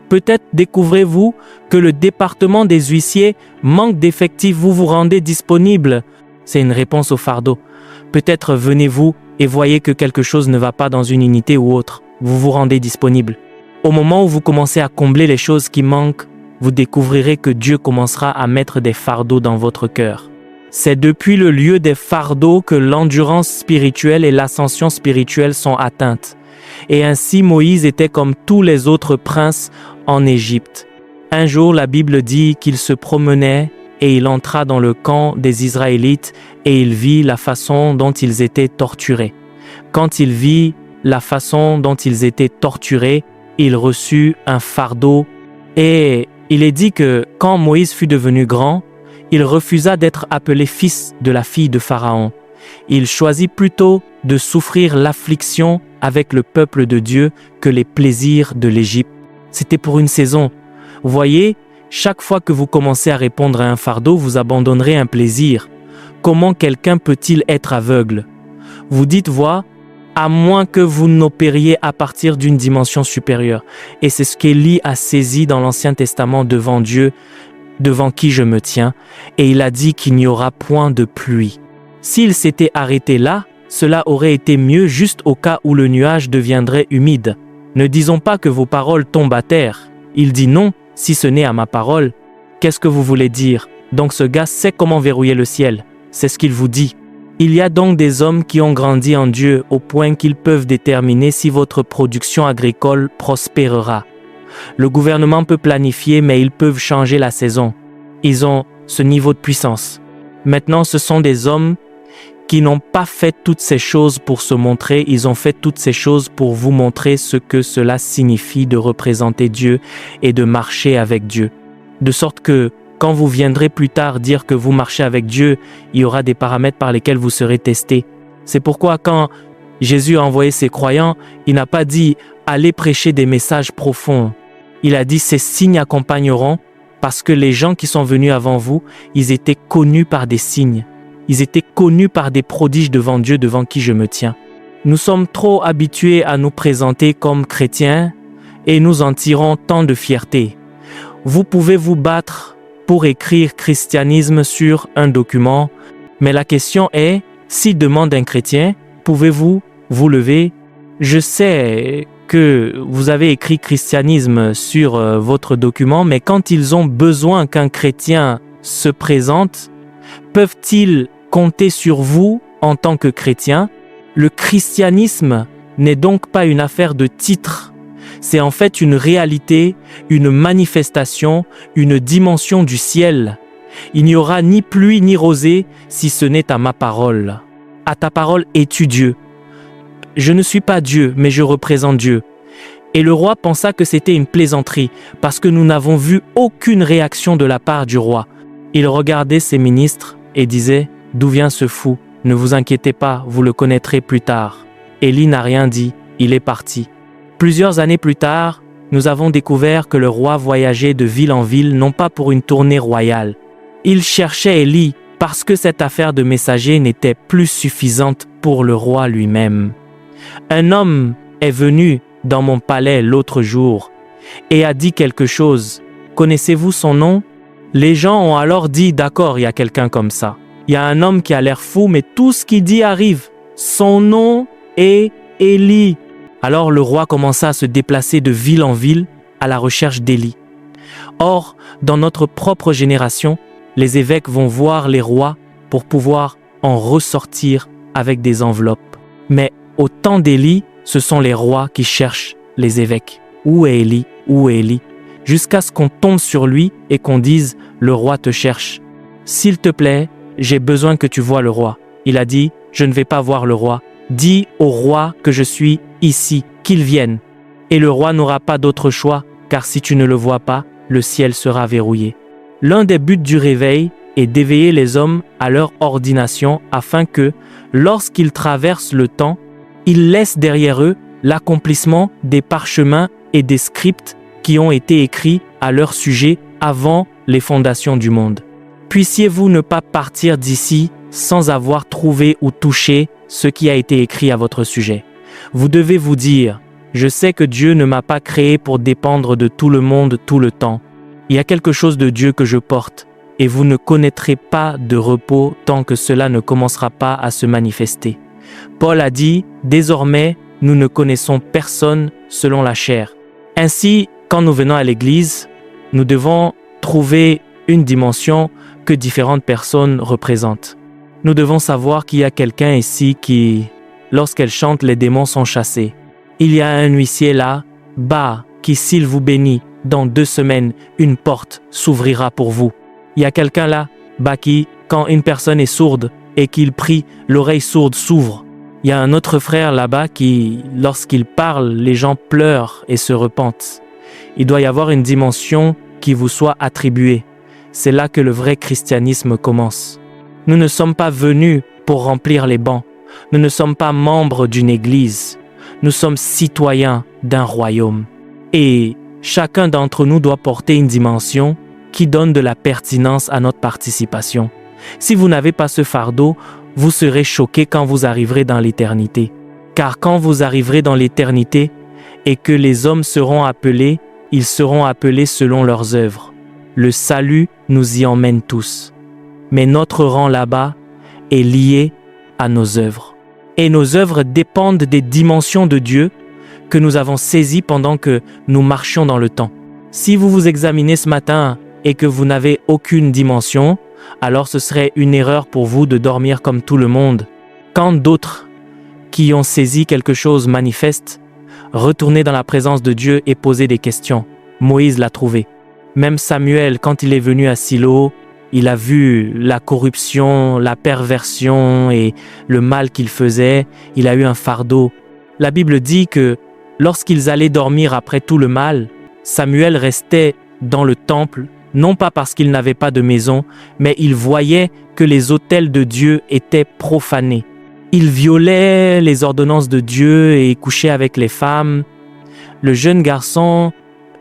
Peut-être découvrez-vous que le département des huissiers manque d'effectifs, vous vous rendez disponible. C'est une réponse au fardeau. Peut-être venez-vous et voyez que quelque chose ne va pas dans une unité ou autre. Vous vous rendez disponible. Au moment où vous commencez à combler les choses qui manquent, vous découvrirez que Dieu commencera à mettre des fardeaux dans votre cœur. C'est depuis le lieu des fardeaux que l'endurance spirituelle et l'ascension spirituelle sont atteintes. Et ainsi Moïse était comme tous les autres princes en Égypte. Un jour, la Bible dit qu'il se promenait et il entra dans le camp des Israélites et il vit la façon dont ils étaient torturés. Quand il vit la façon dont ils étaient torturés, il reçut un fardeau. Et il est dit que quand Moïse fut devenu grand, il refusa d'être appelé fils de la fille de Pharaon. Il choisit plutôt de souffrir l'affliction avec le peuple de Dieu que les plaisirs de l'Égypte. C'était pour une saison. Vous voyez, chaque fois que vous commencez à répondre à un fardeau, vous abandonnerez un plaisir. Comment quelqu'un peut-il être aveugle? Vous dites, vois, à moins que vous n'opériez à partir d'une dimension supérieure. Et c'est ce qu'Élie a saisi dans l'Ancien Testament devant Dieu, devant qui je me tiens, et il a dit qu'il n'y aura point de pluie. S'il s'était arrêté là, cela aurait été mieux juste au cas où le nuage deviendrait humide. Ne disons pas que vos paroles tombent à terre. Il dit non, si ce n'est à ma parole. Qu'est-ce que vous voulez dire? Donc ce gars sait comment verrouiller le ciel. C'est ce qu'il vous dit. Il y a donc des hommes qui ont grandi en Dieu au point qu'ils peuvent déterminer si votre production agricole prospérera. Le gouvernement peut planifier, mais ils peuvent changer la saison. Ils ont ce niveau de puissance. Maintenant, ce sont des hommes qui n'ont pas fait toutes ces choses pour se montrer, ils ont fait toutes ces choses pour vous montrer ce que cela signifie de représenter Dieu et de marcher avec Dieu. De sorte que, quand vous viendrez plus tard dire que vous marchez avec Dieu, il y aura des paramètres par lesquels vous serez testés. C'est pourquoi quand Jésus a envoyé ses croyants, il n'a pas dit « allez prêcher des messages profonds ». Il a dit « ces signes accompagneront » parce que les gens qui sont venus avant vous, ils étaient connus par des signes. Ils étaient connus par des prodiges devant Dieu, devant qui je me tiens. Nous sommes trop habitués à nous présenter comme chrétiens et nous en tirons tant de fierté. Vous pouvez vous battre pour écrire christianisme sur un document, mais la question est, si demande un chrétien, pouvez-vous vous lever? Je sais que vous avez écrit christianisme sur votre document, mais quand ils ont besoin qu'un chrétien se présente, peuvent-ils compter sur vous en tant que chrétien? Le christianisme n'est donc pas une affaire de titre. C'est en fait une réalité, une manifestation, une dimension du ciel. Il n'y aura ni pluie ni rosée si ce n'est à ma parole. À ta parole es-tu Dieu? Je ne suis pas Dieu, mais je représente Dieu. Et le roi pensa que c'était une plaisanterie, parce que nous n'avons vu aucune réaction de la part du roi. Il regardait ses ministres et disait « D'où vient ce fou? Ne vous inquiétez pas, vous le connaîtrez plus tard. » Élie n'a rien dit, il est parti. Plusieurs années plus tard, nous avons découvert que le roi voyageait de ville en ville, non pas pour une tournée royale. Il cherchait Élie parce que cette affaire de messager n'était plus suffisante pour le roi lui-même. Un homme est venu dans mon palais l'autre jour et a dit quelque chose. Connaissez-vous son nom? Les gens ont alors dit, d'accord, il y a quelqu'un comme ça. Il y a un homme qui a l'air fou, mais tout ce qu'il dit arrive. Son nom est Élie. Alors le roi commença à se déplacer de ville en ville à la recherche d'Élie. Or, dans notre propre génération, les évêques vont voir les rois pour pouvoir en ressortir avec des enveloppes. Mais au temps d'Élie, ce sont les rois qui cherchent les évêques. Où est Élie? Où est Élie? Jusqu'à ce qu'on tombe sur lui et qu'on dise « Le roi te cherche. S'il te plaît, j'ai besoin que tu vois le roi. » Il a dit « Je ne vais pas voir le roi. Dis au roi que je suis ici, qu'il vienne. » Et le roi n'aura pas d'autre choix, car si tu ne le vois pas, le ciel sera verrouillé. L'un des buts du réveil est d'éveiller les hommes à leur ordination afin que, lorsqu'ils traversent le temps, ils laissent derrière eux l'accomplissement des parchemins et des scripts qui ont été écrits à leur sujet avant les fondations du monde. Puissiez-vous ne pas partir d'ici sans avoir trouvé ou touché ce qui a été écrit à votre sujet. Vous devez vous dire, je sais que Dieu ne m'a pas créé pour dépendre de tout le monde tout le temps. Il y a quelque chose de Dieu que je porte, et vous ne connaîtrez pas de repos tant que cela ne commencera pas à se manifester. Paul a dit, désormais, nous ne connaissons personne selon la chair. Ainsi, quand nous venons à l'église, nous devons trouver une dimension que différentes personnes représentent. Nous devons savoir qu'il y a quelqu'un ici qui, lorsqu'elle chante, les démons sont chassés. Il y a un huissier là, bas, qui s'il vous bénit, dans 2 semaines, une porte s'ouvrira pour vous. Il y a quelqu'un là, bas, qui, quand une personne est sourde et qu'il prie, l'oreille sourde s'ouvre. Il y a un autre frère là-bas qui, lorsqu'il parle, les gens pleurent et se repentent. Il doit y avoir une dimension qui vous soit attribuée. C'est là que le vrai christianisme commence. Nous ne sommes pas venus pour remplir les bancs. Nous ne sommes pas membres d'une église. Nous sommes citoyens d'un royaume. Et chacun d'entre nous doit porter une dimension qui donne de la pertinence à notre participation. Si vous n'avez pas ce fardeau, vous serez choqués quand vous arriverez dans l'éternité. Car quand vous arriverez dans l'éternité et que les hommes seront appelés, ils seront appelés selon leurs œuvres. Le salut nous y emmène tous. Mais notre rang là-bas est lié à nos œuvres. Et nos œuvres dépendent des dimensions de Dieu que nous avons saisi pendant que nous marchions dans le temps. Si vous vous examinez ce matin et que vous n'avez aucune dimension, alors ce serait une erreur pour vous de dormir comme tout le monde. Quand d'autres qui ont saisi quelque chose manifestent, retournez dans la présence de Dieu et posez des questions. Moïse l'a trouvé. Même Samuel, quand il est venu à Silo, il a vu la corruption, la perversion et le mal qu'il faisait. Il a eu un fardeau. La Bible dit que lorsqu'ils allaient dormir après tout le mal, Samuel restait dans le temple, non pas parce qu'il n'avait pas de maison, mais il voyait que les autels de Dieu étaient profanés. Il violait les ordonnances de Dieu et couchait avec les femmes. Le jeune garçon,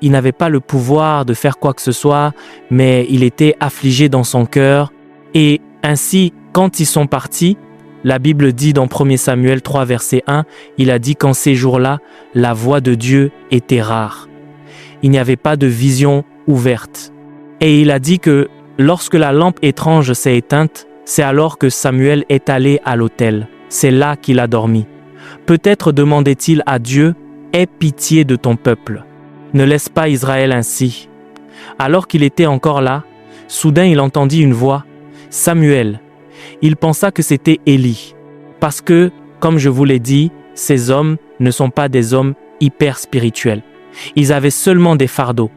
il n'avait pas le pouvoir de faire quoi que ce soit, mais il était affligé dans son cœur. Et ainsi, quand ils sont partis, la Bible dit dans 1 Samuel 3, verset 1, il a dit qu'en ces jours-là, la voix de Dieu était rare. Il n'y avait pas de vision ouverte. Et il a dit que lorsque la lampe étrange s'est éteinte, c'est alors que Samuel est allé à l'autel. C'est là qu'il a dormi. Peut-être demandait-il à Dieu, « Aie pitié de ton peuple. Ne laisse pas Israël ainsi. » Alors qu'il était encore là, soudain il entendit une voix, « Samuel. » Il pensa que c'était Élie. Parce que, comme je vous l'ai dit, ces hommes ne sont pas des hommes hyper spirituels. Ils avaient seulement des fardeaux.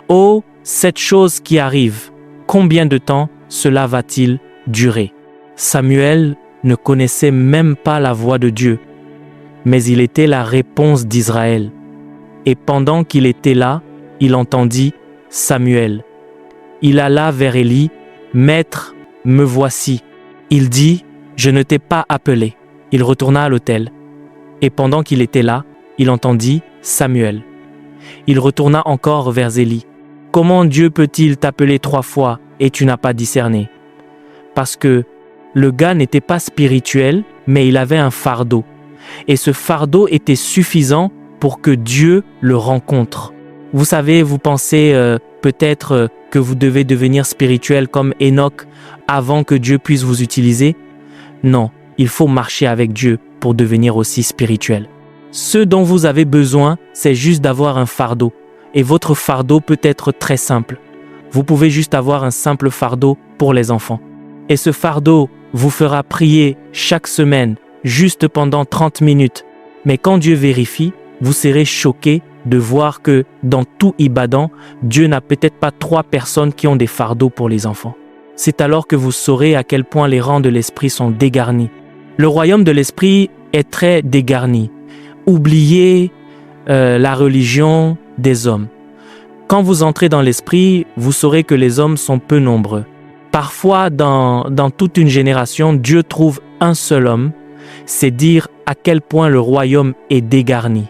Oh, cette chose qui arrive, combien de temps cela va-t-il durer? Samuel ne connaissait même pas la voix de Dieu, mais il était la réponse d'Israël. Et pendant qu'il était là, il entendit Samuel. Il alla vers Élie, « Maître, me voici. » Il dit, « Je ne t'ai pas appelé. » Il retourna à l'autel. Et pendant qu'il était là, il entendit Samuel. Il retourna encore vers Élie. « Comment Dieu peut-il t'appeler 3 fois et tu n'as pas discerné? » Parce que le gars n'était pas spirituel, mais il avait un fardeau. Et ce fardeau était suffisant pour que Dieu le rencontre. Vous savez, vous pensez peut-être que vous devez devenir spirituel comme Enoch avant que Dieu puisse vous utiliser? Non, il faut marcher avec Dieu pour devenir aussi spirituel. Ce dont vous avez besoin, c'est juste d'avoir un fardeau. Et votre fardeau peut être très simple. Vous pouvez juste avoir un simple fardeau pour les enfants. Et ce fardeau vous fera prier chaque semaine, juste pendant 30 minutes. Mais quand Dieu vérifie, vous serez choqué de voir que dans tout Ibadan, Dieu n'a peut-être pas 3 personnes qui ont des fardeaux pour les enfants. C'est alors que vous saurez à quel point les rangs de l'esprit sont dégarnis. Le royaume de l'esprit est très dégarni. Oubliez la religion des hommes. Quand vous entrez dans l'esprit, vous saurez que les hommes sont peu nombreux. Parfois, dans toute une génération, Dieu trouve un seul homme. C'est dire à quel point le royaume est dégarni.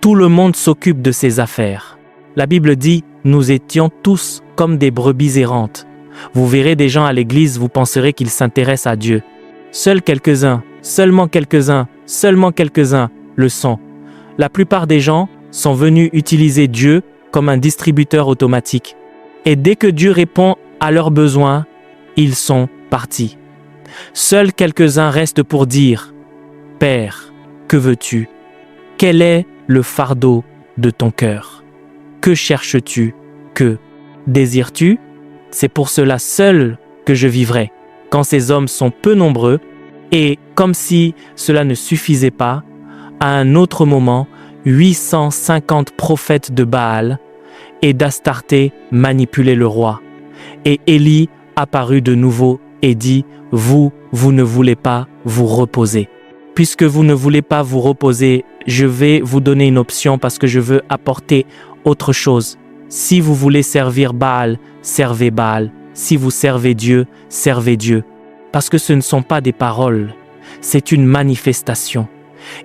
Tout le monde s'occupe de ses affaires. La Bible dit, nous étions tous comme des brebis errantes. Vous verrez des gens à l'église, vous penserez qu'ils s'intéressent à Dieu. Seuls quelques-uns, seulement quelques-uns le sont. La plupart des gens sont venus utiliser Dieu comme un distributeur automatique. Et dès que Dieu répond à leurs besoins, ils sont partis. Seuls quelques-uns restent pour dire « Père, que veux-tu? Quel est le fardeau de ton cœur? Que cherches-tu? Que désires-tu? C'est pour cela seul que je vivrai. » Quand ces hommes sont peu nombreux, et comme si cela ne suffisait pas, à un autre moment, 850 prophètes de Baal et d'Astarté manipulaient le roi. Et Élie apparut de nouveau et dit, « Vous ne voulez pas vous reposer. Puisque vous ne voulez pas vous reposer, je vais vous donner une option parce que je veux apporter autre chose. Si vous voulez servir Baal, servez Baal. Si vous servez Dieu, servez Dieu. » Parce que ce ne sont pas des paroles, c'est une manifestation.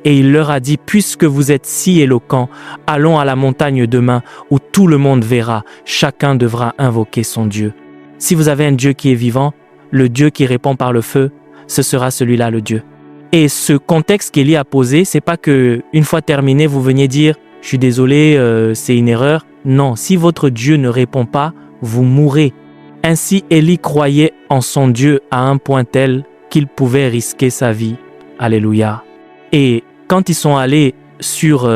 Et il leur a dit, puisque vous êtes si éloquents, allons à la montagne demain où tout le monde verra, chacun devra invoquer son Dieu. Si vous avez un Dieu qui est vivant, le Dieu qui répond par le feu, ce sera celui-là le Dieu. Et ce contexte qu'Élie a posé, c'est pas que une fois terminé, vous veniez dire, je suis désolé, c'est une erreur. Non, si votre Dieu ne répond pas, vous mourrez. Ainsi, Élie croyait en son Dieu à un point tel qu'il pouvait risquer sa vie. Alléluia. Et quand ils sont allés sur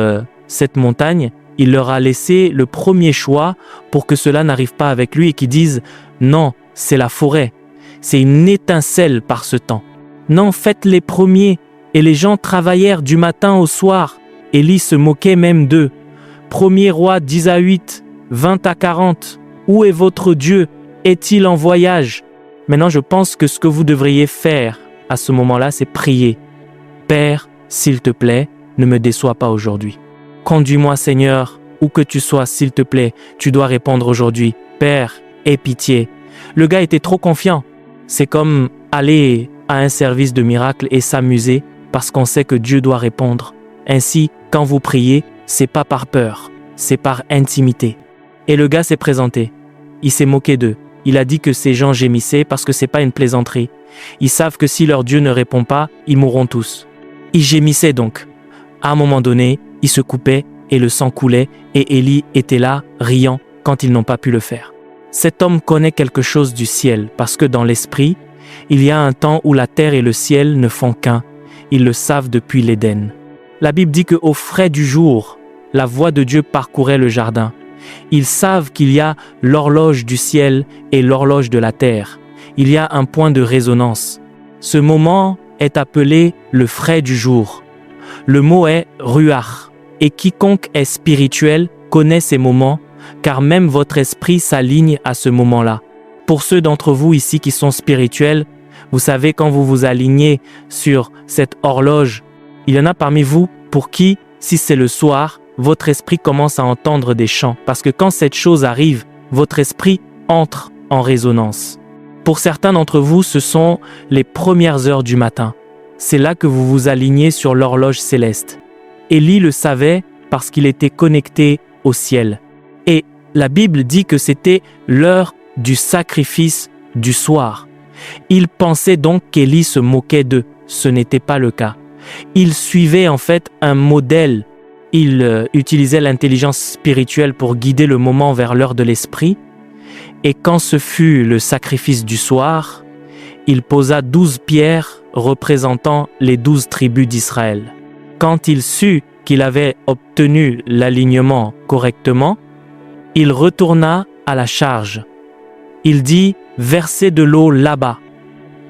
cette montagne, il leur a laissé le premier choix pour que cela n'arrive pas avec lui et qu'ils disent « Non, c'est la forêt, c'est une étincelle par ce temps. Non, faites les premiers. » Et les gens travaillèrent du matin au soir. Élie se moquait même d'eux. 1er Roi 10-8, 20-40. Où est votre Dieu? Est-il en voyage? Maintenant, je pense que ce que vous devriez faire à ce moment-là, c'est prier. Père, s'il te plaît, ne me déçois pas aujourd'hui. Conduis-moi, Seigneur, où que tu sois, s'il te plaît, tu dois répondre aujourd'hui. Père, aie pitié. Le gars était trop confiant. C'est comme aller à un service de miracle et s'amuser parce qu'on sait que Dieu doit répondre. Ainsi, quand vous priez, c'est pas par peur, c'est par intimité. Et le gars s'est présenté. Il s'est moqué d'eux. Il a dit que ces gens gémissaient parce que c'est pas une plaisanterie. Ils savent que si leur Dieu ne répond pas, ils mourront tous. Ils gémissaient donc. À un moment donné, ils se coupaient et le sang coulait et Élie était là, riant, quand ils n'ont pas pu le faire. Cet homme connaît quelque chose du ciel parce que dans l'esprit, il y a un temps où la terre et le ciel ne font qu'un. Ils le savent depuis l'Éden. La Bible dit qu'au frais du jour, la voix de Dieu parcourait le jardin. Ils savent qu'il y a l'horloge du ciel et l'horloge de la terre. Il y a un point de résonance. Ce moment est appelé le frais du jour. Le mot est ruach. Et quiconque est spirituel connaît ces moments, car même votre esprit s'aligne à ce moment-là. Pour ceux d'entre vous ici qui sont spirituels, vous savez quand vous vous alignez sur cette horloge, il y en a parmi vous pour qui, si c'est le soir, votre esprit commence à entendre des chants. Parce que quand cette chose arrive, votre esprit entre en résonance. Pour certains d'entre vous, ce sont les premières heures du matin. C'est là que vous vous alignez sur l'horloge céleste. Élie le savait parce qu'il était connecté au ciel. Et la Bible dit que c'était l'heure du sacrifice du soir. Il pensait donc qu'Élie se moquait d'eux. Ce n'était pas le cas. Il suivait en fait un modèle. Il utilisait l'intelligence spirituelle pour guider le moment vers l'heure de l'esprit. Et quand ce fut le sacrifice du soir, il posa 12 pierres représentant les 12 tribus d'Israël. Quand il sut qu'il avait obtenu l'alignement correctement, il retourna à la charge. Il dit « Versez de l'eau là-bas.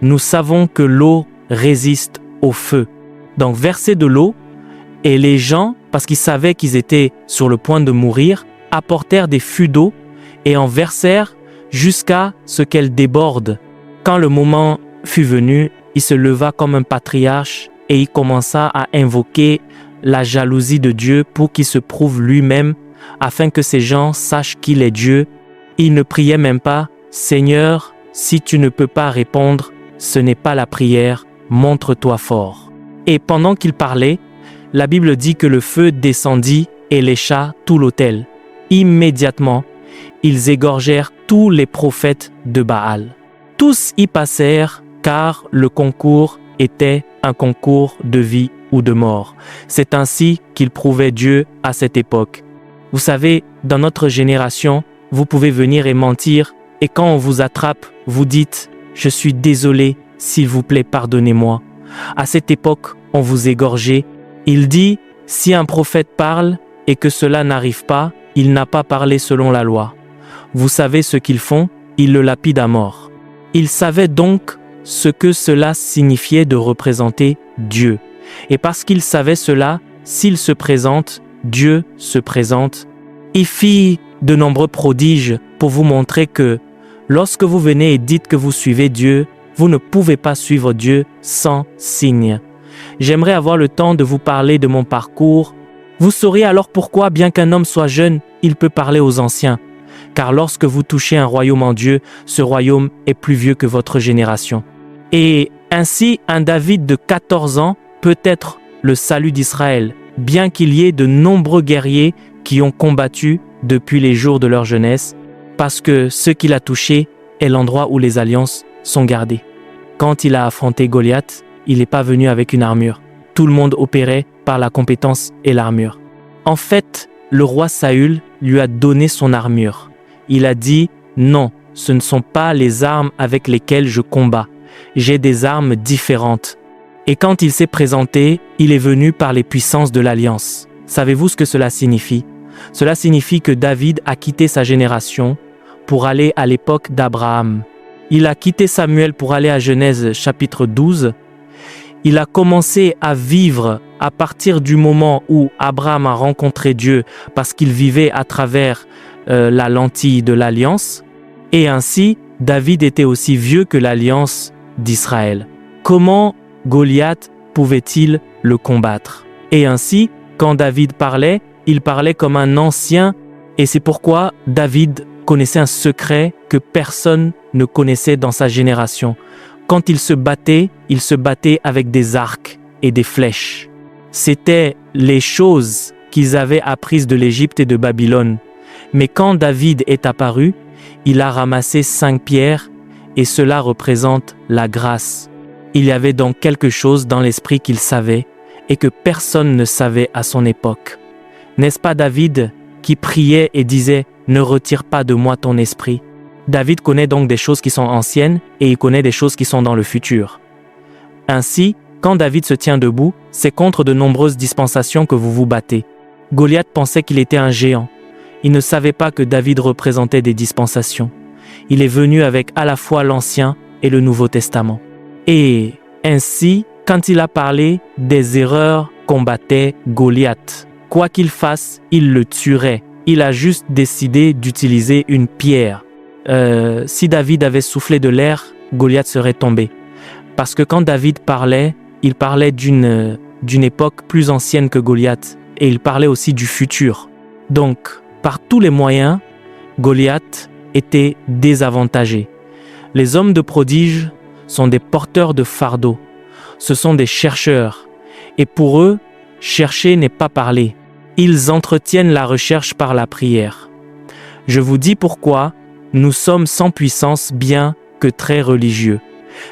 Nous savons que l'eau résiste au feu. » Donc versez de l'eau, et les gens, parce qu'ils savaient qu'ils étaient sur le point de mourir, apportèrent des fûts d'eau et en versèrent jusqu'à ce qu'elle déborde. Quand le moment fut venu, il se leva comme un patriarche et il commença à invoquer la jalousie de Dieu pour qu'il se prouve lui-même, afin que ces gens sachent qu'il est Dieu. Il ne priait même pas « Seigneur, si tu ne peux pas répondre, ce n'est pas la prière, montre-toi fort. » Et pendant qu'il parlait, la Bible dit que le feu descendit et lécha tout l'autel. Immédiatement, ils égorgèrent tous les prophètes de Baal. Tous y passèrent, car le concours était un concours de vie ou de mort. C'est ainsi qu'ils prouvaient Dieu à cette époque. Vous savez, dans notre génération, vous pouvez venir et mentir, et quand on vous attrape, vous dites « Je suis désolé, s'il vous plaît, pardonnez-moi ». À cette époque, on vous égorgeait. Il dit « Si un prophète parle et que cela n'arrive pas, il n'a pas parlé selon la loi. » Vous savez ce qu'ils font? Ils le lapident à mort. Ils savaient donc ce que cela signifiait de représenter Dieu. Et parce qu'ils savaient cela, s'il se présente, Dieu se présente. Il fit de nombreux prodiges pour vous montrer que lorsque vous venez et dites que vous suivez Dieu, vous ne pouvez pas suivre Dieu sans signe. J'aimerais avoir le temps de vous parler de mon parcours. Vous saurez alors pourquoi, bien qu'un homme soit jeune, il peut parler aux anciens. Car lorsque vous touchez un royaume en Dieu, ce royaume est plus vieux que votre génération. Et ainsi, un David de 14 ans peut être le salut d'Israël, bien qu'il y ait de nombreux guerriers qui ont combattu depuis les jours de leur jeunesse, parce que ce qu'il a touché est l'endroit où les alliances sont gardées. Quand il a affronté Goliath, il n'est pas venu avec une armure. Tout le monde opérait par la compétence et l'armure. En fait, le roi Saül lui a donné son armure. Il a dit « Non, ce ne sont pas les armes avec lesquelles je combats. J'ai des armes différentes. » Et quand il s'est présenté, il est venu par les puissances de l'Alliance. Savez-vous ce que cela signifie? Cela signifie que David a quitté sa génération pour aller à l'époque d'Abraham. Il a quitté Samuel pour aller à Genèse chapitre 12. Il a commencé à vivre à partir du moment où Abraham a rencontré Dieu parce qu'il vivait à travers la lentille de l'alliance. Et ainsi, David était aussi vieux que l'alliance d'Israël. Comment Goliath pouvait-il le combattre? Et ainsi, quand David parlait, il parlait comme un ancien, et c'est pourquoi David connaissait un secret que personne ne connaissait dans sa génération. Quand il se battait avec des arcs et des flèches. C'était les choses qu'ils avaient apprises de l'Égypte et de Babylone. Mais quand David est apparu, il a ramassé 5 pierres, et cela représente la grâce. Il y avait donc quelque chose dans l'esprit qu'il savait, et que personne ne savait à son époque. N'est-ce pas David qui priait et disait « Ne retire pas de moi ton esprit ». David connaît donc des choses qui sont anciennes et il connaît des choses qui sont dans le futur. Ainsi, quand David se tient debout, c'est contre de nombreuses dispensations que vous vous battez. Goliath pensait qu'il était un géant. Il ne savait pas que David représentait des dispensations. Il est venu avec à la fois l'Ancien et le Nouveau Testament. Et ainsi, quand il a parlé des erreurs combattait Goliath. Quoi qu'il fasse, il le tuerait. Il a juste décidé d'utiliser une pierre. Si David avait soufflé de l'air, Goliath serait tombé. Parce que quand David parlait, il parlait d'une époque plus ancienne que Goliath. Et il parlait aussi du futur. Donc, par tous les moyens, Goliath était désavantagé. Les hommes de prodige sont des porteurs de fardeaux. Ce sont des chercheurs. Et pour eux, chercher n'est pas parler. Ils entretiennent la recherche par la prière. Je vous dis pourquoi nous sommes sans puissance bien que très religieux.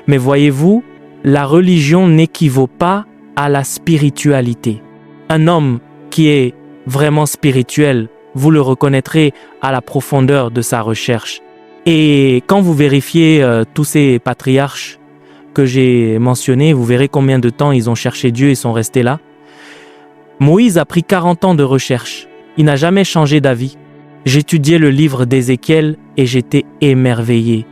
Mais voyez-vous, la religion n'équivaut pas à la spiritualité. Un homme qui est vraiment spirituel, vous le reconnaîtrez à la profondeur de sa recherche. Et quand vous vérifiez tous ces patriarches que j'ai mentionnés, vous verrez combien de temps ils ont cherché Dieu et sont restés là. Moïse a pris 40 ans de recherche. Il n'a jamais changé d'avis. J'étudiais le livre d'Ézéchiel et j'étais émerveillé.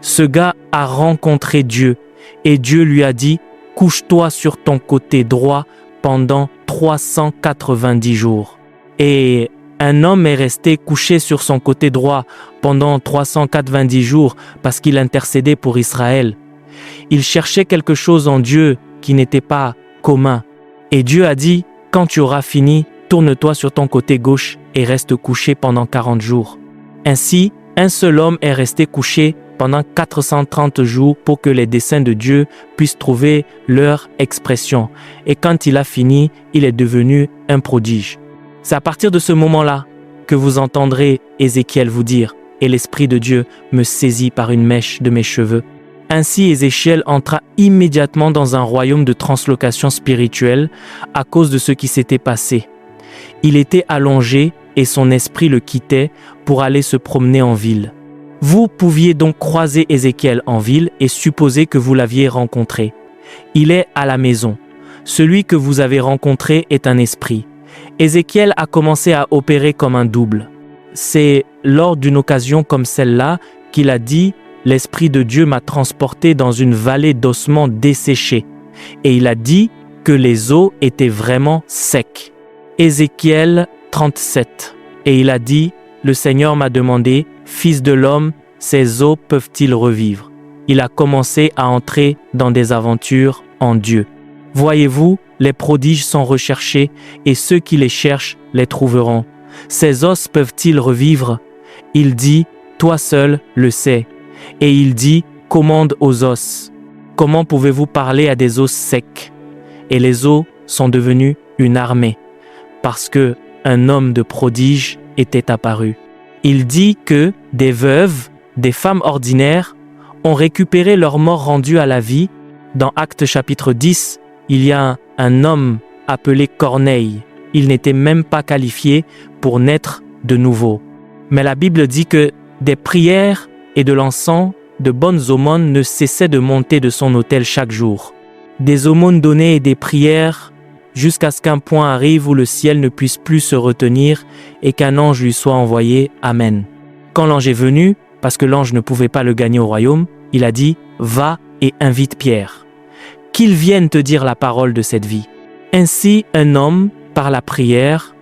Ce gars a rencontré Dieu et Dieu lui a dit « Couche-toi sur ton côté droit pendant 390 jours. » Et un homme est resté couché sur son côté droit pendant 390 jours parce qu'il intercédait pour Israël. Il cherchait quelque chose en Dieu qui n'était pas commun. Et Dieu a dit « Quand tu auras fini, tourne-toi sur ton côté gauche et reste couché pendant 40 jours. » Ainsi, un seul homme est resté couché pendant 430 jours pour que les desseins de Dieu puissent trouver leur expression. Et quand il a fini, il est devenu un prodige. C'est à partir de ce moment-là que vous entendrez Ézéchiel vous dire « Et l'Esprit de Dieu me saisit par une mèche de mes cheveux. » Ainsi, Ézéchiel entra immédiatement dans un royaume de translocation spirituelle à cause de ce qui s'était passé. Il était allongé et son esprit le quittait pour aller se promener en ville. Vous pouviez donc croiser Ézéchiel en ville et supposer que vous l'aviez rencontré. Il est à la maison. Celui que vous avez rencontré est un esprit. Ézéchiel a commencé à opérer comme un double. C'est lors d'une occasion comme celle-là qu'il a dit « L'Esprit de Dieu m'a transporté dans une vallée d'ossements desséchés. » Et il a dit que les os étaient vraiment secs. Ézéchiel 37. Et il a dit « Le Seigneur m'a demandé, Fils de l'homme, ces os peuvent-ils revivre ?» Il a commencé à entrer dans des aventures en Dieu. Voyez-vous, les prodiges sont recherchés et ceux qui les cherchent les trouveront. Ces os peuvent-ils revivre? Il dit « Toi seul le sais. » Et il dit « Commande aux os. » Comment pouvez-vous parler à des os secs? Et les os sont devenus une armée, parce que un homme de prodige était apparu. Il dit que des veuves, des femmes ordinaires, ont récupéré leur mort rendue à la vie. Dans Actes chapitre 10, il y a un homme appelé Corneille. Il n'était même pas qualifié pour naître de nouveau. Mais la Bible dit que des prières et de l'encens, de bonnes aumônes ne cessaient de monter de son autel chaque jour. Des aumônes données et des prières jusqu'à ce qu'un point arrive où le ciel ne puisse plus se retenir et qu'un ange lui soit envoyé. Amen. Quand l'ange est venu, parce que l'ange ne pouvait pas le gagner au royaume, il a dit « Va et invite Pierre. Qu'il vienne te dire la parole de cette vie. » Ainsi, un homme, par la prière,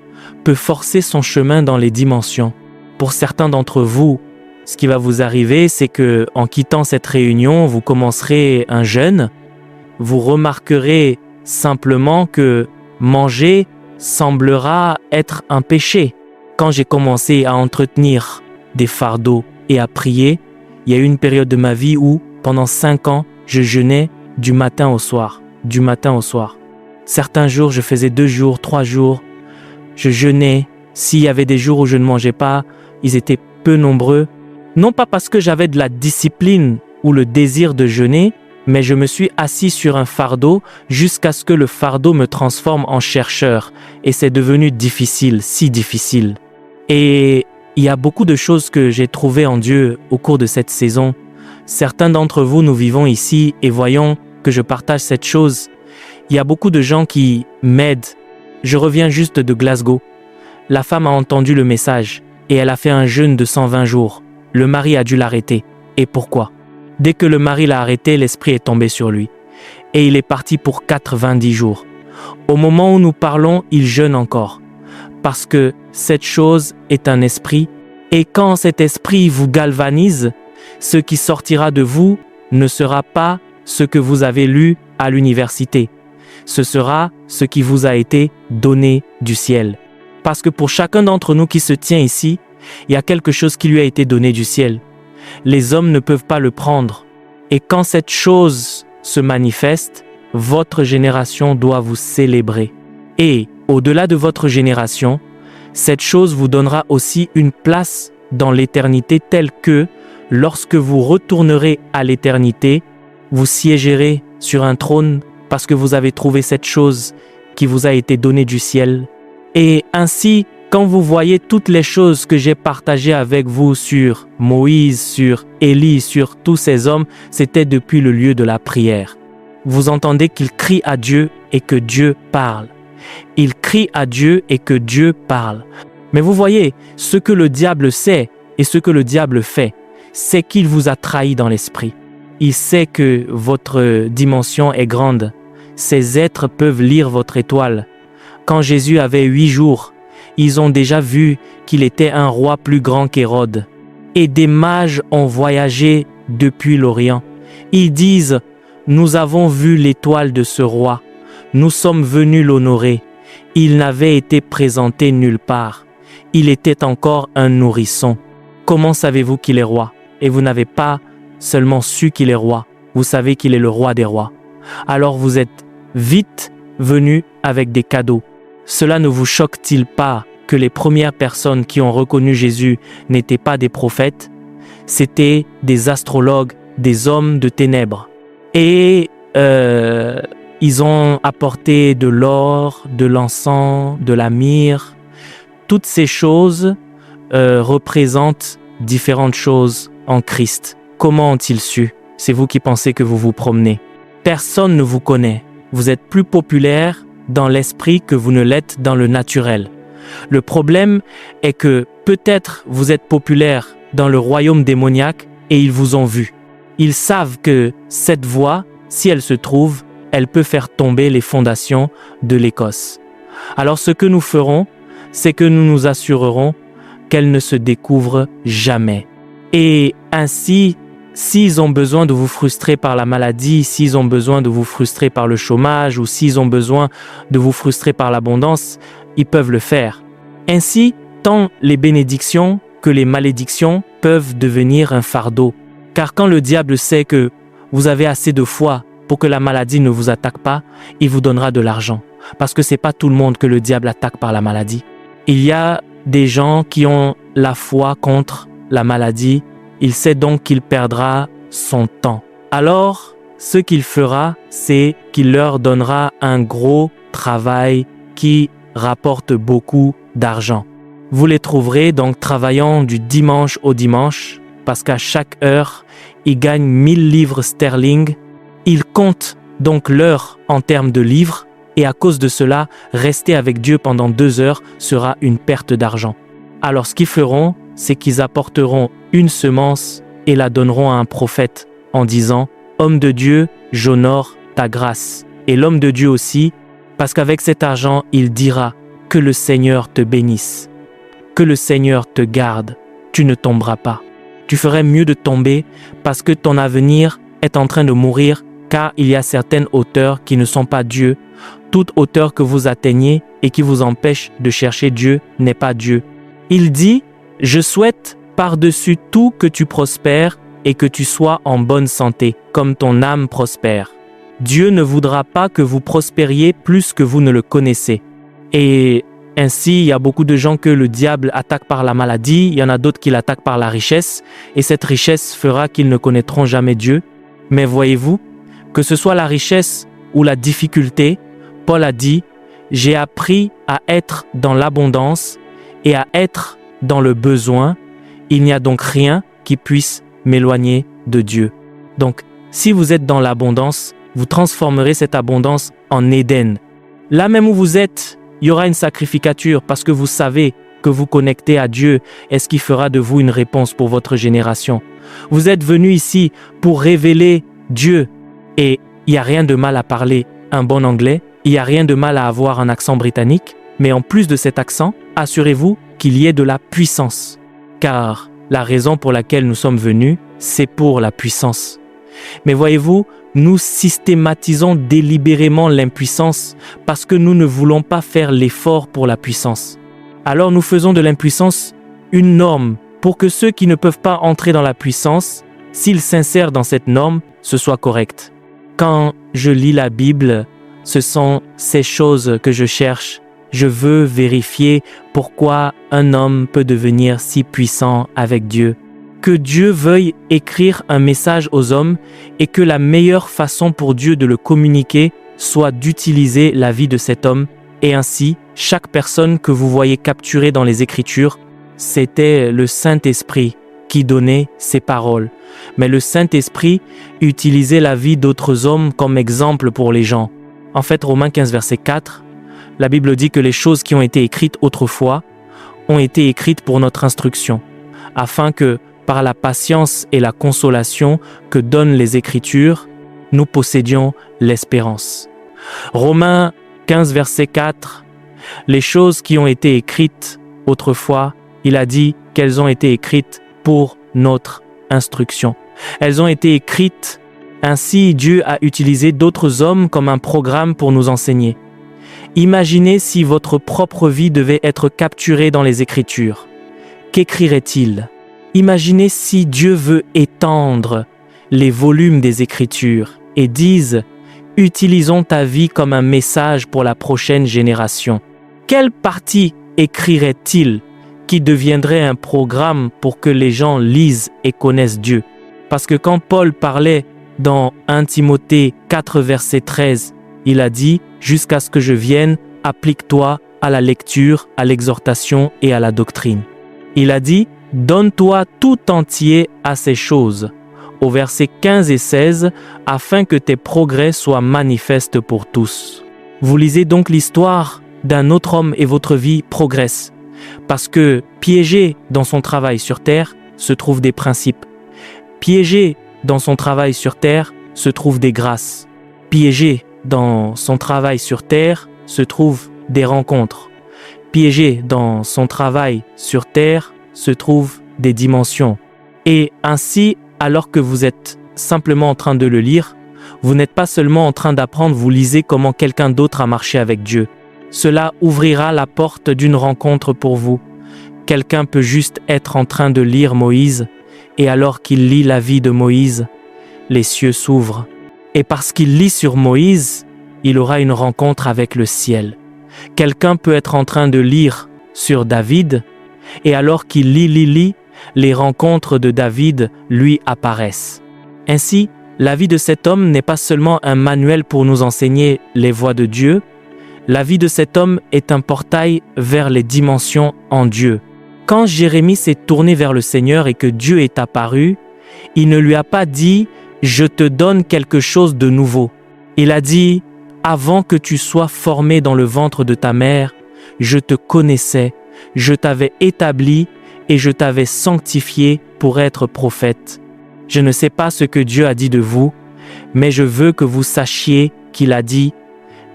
peut forcer son chemin dans les dimensions. Pour certains d'entre vous, ce qui va vous arriver, c'est que en quittant cette réunion, vous commencerez un jeûne. Vous remarquerez simplement que manger semblera être un péché. Quand j'ai commencé à entretenir des fardeaux et à prier, il y a eu une période de ma vie où, pendant 5 ans, je jeûnais du matin au soir. Du matin au soir. Certains jours, je faisais 2 jours, 3 jours. Je jeûnais. S'il y avait des jours où je ne mangeais pas, ils étaient peu nombreux. Non pas parce que j'avais de la discipline ou le désir de jeûner, mais je me suis assis sur un fardeau jusqu'à ce que le fardeau me transforme en chercheur. Et c'est devenu difficile, si difficile. Et il y a beaucoup de choses que j'ai trouvées en Dieu au cours de cette saison. Certains d'entre vous, nous vivons ici et voyons que je partage cette chose. Il y a beaucoup de gens qui m'aident. Je reviens juste de Glasgow. La femme a entendu le message et elle a fait un jeûne de 120 jours. Le mari a dû l'arrêter. Et pourquoi? Dès que le mari l'a arrêté, l'esprit est tombé sur lui. Et il est parti pour 90 jours. Au moment où nous parlons, il jeûne encore. Parce que cette chose est un esprit. Et quand cet esprit vous galvanise, ce qui sortira de vous ne sera pas ce que vous avez lu à l'université. Ce sera ce qui vous a été donné du ciel. Parce que pour chacun d'entre nous qui se tient ici, il y a quelque chose qui lui a été donné du ciel. Les hommes ne peuvent pas le prendre. Et quand cette chose se manifeste, votre génération doit vous célébrer. Et au-delà de votre génération, cette chose vous donnera aussi une place dans l'éternité telle que, lorsque vous retournerez à l'éternité, vous siégerez sur un trône parce que vous avez trouvé cette chose qui vous a été donnée du ciel. Et ainsi, quand vous voyez toutes les choses que j'ai partagées avec vous sur Moïse, sur Élie, sur tous ces hommes, c'était depuis le lieu de la prière. Vous entendez qu'ils crient à Dieu et que Dieu parle. Ils crient à Dieu et que Dieu parle. Mais vous voyez, ce que le diable sait et ce que le diable fait, c'est qu'il vous a trahi dans l'esprit. Il sait que votre dimension est grande. Ces êtres peuvent lire votre étoile. Quand Jésus avait 8 jours, ils ont déjà vu qu'il était un roi plus grand qu'Hérode. Et des mages ont voyagé depuis l'Orient. Ils disent « Nous avons vu l'étoile de ce roi. Nous sommes venus l'honorer. Il n'avait été présenté nulle part. Il était encore un nourrisson. Comment savez-vous qu'il est roi? Et vous n'avez pas seulement su qu'il est roi, vous savez qu'il est le roi des rois. Alors vous êtes vite venus avec des cadeaux. Cela ne vous choque-t-il pas que les premières personnes qui ont reconnu Jésus n'étaient pas des prophètes? C'était des astrologues, des hommes de ténèbres. Et ils ont apporté de l'or, de l'encens, de la myrrhe. Toutes ces choses représentent différentes choses en Christ. Comment ont-ils su? C'est vous qui pensez que vous vous promenez. Personne ne vous connaît. Vous êtes plus populaire dans l'esprit que vous ne l'êtes dans le naturel. Le problème est que peut-être vous êtes populaire dans le royaume démoniaque et ils vous ont vu. Ils savent que cette voie, si elle se trouve, elle peut faire tomber les fondations de l'Écosse. Alors ce que nous ferons, c'est que nous nous assurerons qu'elle ne se découvre jamais. Et ainsi, s'ils ont besoin de vous frustrer par la maladie, s'ils ont besoin de vous frustrer par le chômage ou s'ils ont besoin de vous frustrer par l'abondance, ils peuvent le faire. Ainsi, tant les bénédictions que les malédictions peuvent devenir un fardeau. Car quand le diable sait que vous avez assez de foi pour que la maladie ne vous attaque pas, il vous donnera de l'argent. Parce que ce n'est pas tout le monde que le diable attaque par la maladie. Il y a des gens qui ont la foi contre la maladie. Il sait donc qu'il perdra son temps. Alors, ce qu'il fera, c'est qu'il leur donnera un gros travail qui rapporte beaucoup d'argent. Vous les trouverez donc travaillant du dimanche au dimanche, parce qu'à chaque heure, ils gagnent 1000 livres sterling. Ils comptent donc l'heure en termes de livres, et à cause de cela, rester avec Dieu pendant 2 heures sera une perte d'argent. Alors ce qu'ils feront, c'est qu'ils apporteront une semence et la donneront à un prophète en disant « Homme de Dieu, j'honore ta grâce. » Et l'homme de Dieu aussi, parce qu'avec cet argent, il dira « Que le Seigneur te bénisse. Que le Seigneur te garde. Tu ne tomberas pas. » Tu ferais mieux de tomber parce que ton avenir est en train de mourir, car il y a certaines hauteurs qui ne sont pas Dieu. Toute hauteur que vous atteignez et qui vous empêche de chercher Dieu n'est pas Dieu. Il dit « Je souhaite par-dessus tout que tu prospères et que tu sois en bonne santé, comme ton âme prospère. » Dieu ne voudra pas que vous prospériez plus que vous ne le connaissez. Et ainsi, il y a beaucoup de gens que le diable attaque par la maladie, il y en a d'autres qui l'attaquent par la richesse, et cette richesse fera qu'ils ne connaîtront jamais Dieu. Mais voyez-vous, que ce soit la richesse ou la difficulté, Paul a dit « J'ai appris à être dans l'abondance et à être dans le besoin. Il n'y a donc rien qui puisse m'éloigner de Dieu. » Donc, si vous êtes dans l'abondance, vous transformerez cette abondance en Éden. Là même où vous êtes, il y aura une sacrificature parce que vous savez que vous connectez à Dieu est ce qui fera de vous une réponse pour votre génération. Vous êtes venu ici pour révéler Dieu et il n'y a rien de mal à parler un bon anglais, il n'y a rien de mal à avoir un accent britannique, mais en plus de cet accent, assurez-vous qu'il y ait de la puissance. Car la raison pour laquelle nous sommes venus, c'est pour la puissance. Mais voyez-vous, nous systématisons délibérément l'impuissance parce que nous ne voulons pas faire l'effort pour la puissance. Alors nous faisons de l'impuissance une norme pour que ceux qui ne peuvent pas entrer dans la puissance, s'ils s'insèrent dans cette norme, ce soit correct. Quand je lis la Bible, ce sont ces choses que je cherche. Je veux vérifier pourquoi un homme peut devenir si puissant avec Dieu. Que Dieu veuille écrire un message aux hommes et que la meilleure façon pour Dieu de le communiquer soit d'utiliser la vie de cet homme. Et ainsi, chaque personne que vous voyez capturée dans les Écritures, c'était le Saint-Esprit qui donnait ces paroles. Mais le Saint-Esprit utilisait la vie d'autres hommes comme exemple pour les gens. En fait, Romains 15, verset 4, la Bible dit que les choses qui ont été écrites autrefois ont été écrites pour notre instruction, afin que, par la patience et la consolation que donnent les Écritures, nous possédions l'espérance. Romains 15, verset 4, les choses qui ont été écrites autrefois, il a dit qu'elles ont été écrites pour notre instruction. Elles ont été écrites, ainsi Dieu a utilisé d'autres hommes comme un programme pour nous enseigner. Imaginez si votre propre vie devait être capturée dans les Écritures. Qu'écrirait-il ? Imaginez si Dieu veut étendre les volumes des Écritures et dise « Utilisons ta vie comme un message pour la prochaine génération ». Quelle partie écrirait-il qui deviendrait un programme pour que les gens lisent et connaissent Dieu? Parce que quand Paul parlait dans 1 Timothée 4, verset 13, il a dit « Jusqu'à ce que je vienne, applique-toi à la lecture, à l'exhortation et à la doctrine ». Il a dit « Donne-toi tout entier à ces choses », au verset 15 et 16, afin que tes progrès soient manifestes pour tous. Vous lisez donc l'histoire d'un autre homme et votre vie progresse, parce que piégé dans son travail sur terre se trouvent des principes. Piégé dans son travail sur terre se trouvent des grâces. Piégé dans son travail sur terre se trouvent des rencontres. Piégé dans son travail sur terre se trouvent des dimensions. Et ainsi, alors que vous êtes simplement en train de le lire, vous n'êtes pas seulement en train d'apprendre, vous lisez comment quelqu'un d'autre a marché avec Dieu. Cela ouvrira la porte d'une rencontre pour vous. Quelqu'un peut juste être en train de lire Moïse, et alors qu'il lit la vie de Moïse, les cieux s'ouvrent. Et parce qu'il lit sur Moïse, il aura une rencontre avec le ciel. Quelqu'un peut être en train de lire sur David, et alors qu'il lit, les rencontres de David lui apparaissent. Ainsi, la vie de cet homme n'est pas seulement un manuel pour nous enseigner les voies de Dieu, la vie de cet homme est un portail vers les dimensions en Dieu. Quand Jérémie s'est tourné vers le Seigneur et que Dieu est apparu, il ne lui a pas dit « Je te donne quelque chose de nouveau ». Il a dit « Avant que tu sois formé dans le ventre de ta mère, je te connaissais, je t'avais établi et je t'avais sanctifié pour être prophète. Je ne sais pas ce que Dieu a dit de vous, mais je veux que vous sachiez qu'il a dit,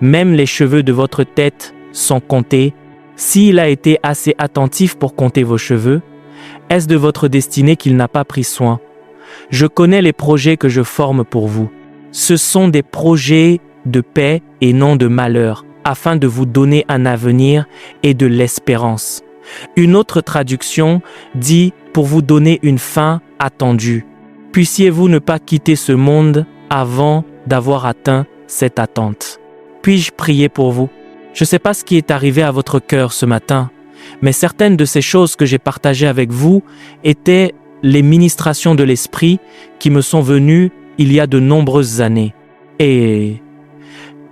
même les cheveux de votre tête sont comptés. S'il a été assez attentif pour compter vos cheveux, est-ce de votre destinée qu'il n'a pas pris soin? Je connais les projets que je forme pour vous. Ce sont des projets de paix et non de malheur, afin de vous donner un avenir et de l'espérance. Une autre traduction dit « pour vous donner une fin attendue ». Puissiez-vous ne pas quitter ce monde avant d'avoir atteint cette attente. Puis-je prier pour vous? Je ne sais pas ce qui est arrivé à votre cœur ce matin, mais certaines de ces choses que j'ai partagées avec vous étaient les ministrations de l'Esprit qui me sont venues il y a de nombreuses années. Et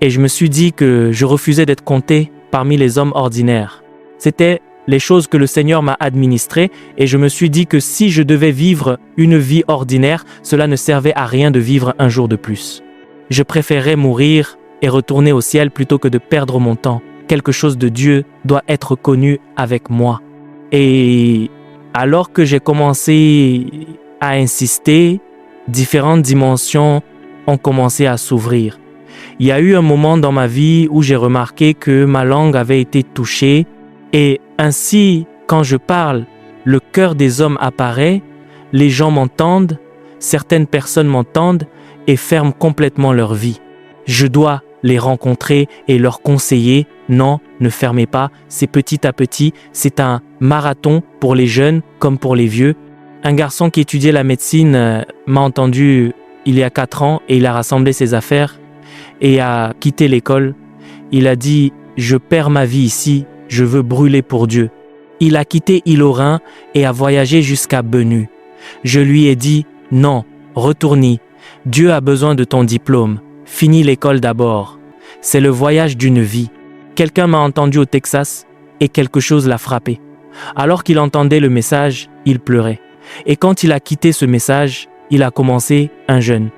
je me suis dit que je refusais d'être compté parmi les hommes ordinaires. C'était les choses que le Seigneur m'a administrées et je me suis dit que si je devais vivre une vie ordinaire, cela ne servait à rien de vivre un jour de plus. Je préférais mourir et retourner au ciel plutôt que de perdre mon temps. Quelque chose de Dieu doit être connu avec moi. Et alors que j'ai commencé à insister, différentes dimensions ont commencé à s'ouvrir. Il y a eu un moment dans ma vie où j'ai remarqué que ma langue avait été touchée et ainsi, quand je parle, le cœur des hommes apparaît, les gens m'entendent, certaines personnes m'entendent et ferment complètement leur vie. Je dois les rencontrer et leur conseiller, non, ne fermez pas, c'est petit à petit, c'est un marathon pour les jeunes comme pour les vieux. Un garçon qui étudiait la médecine m'a entendu il y a 4 ans et il a rassemblé ses affaires et a quitté l'école. Il a dit « Je perds ma vie ici, je veux brûler pour Dieu ». Il a quitté Île-aux-Rhin et a voyagé jusqu'à Benu. Je lui ai dit « Non, retourne-y, Dieu a besoin de ton diplôme, finis l'école d'abord. C'est le voyage d'une vie ». Quelqu'un m'a entendu au Texas et quelque chose l'a frappé. Alors qu'il entendait le message, il pleurait. Et quand il a quitté ce message, il a commencé un jeûne.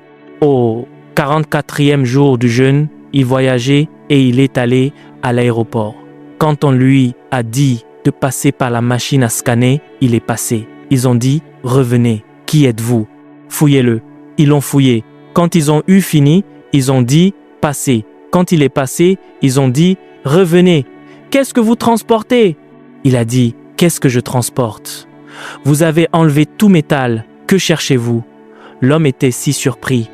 Au 44e jour du jeûne, il voyageait et il est allé à l'aéroport. Quand on lui a dit de passer par la machine à scanner, il est passé. Ils ont dit « Revenez, qui êtes-vous? Fouillez-le ». Ils l'ont fouillé. Quand ils ont eu fini, ils ont dit « Passez ». Quand il est passé, ils ont dit « Revenez, qu'est-ce que vous transportez ?» Il a dit « Qu'est-ce que je transporte? Vous avez enlevé tout métal, que cherchez-vous » L'homme était si surpris.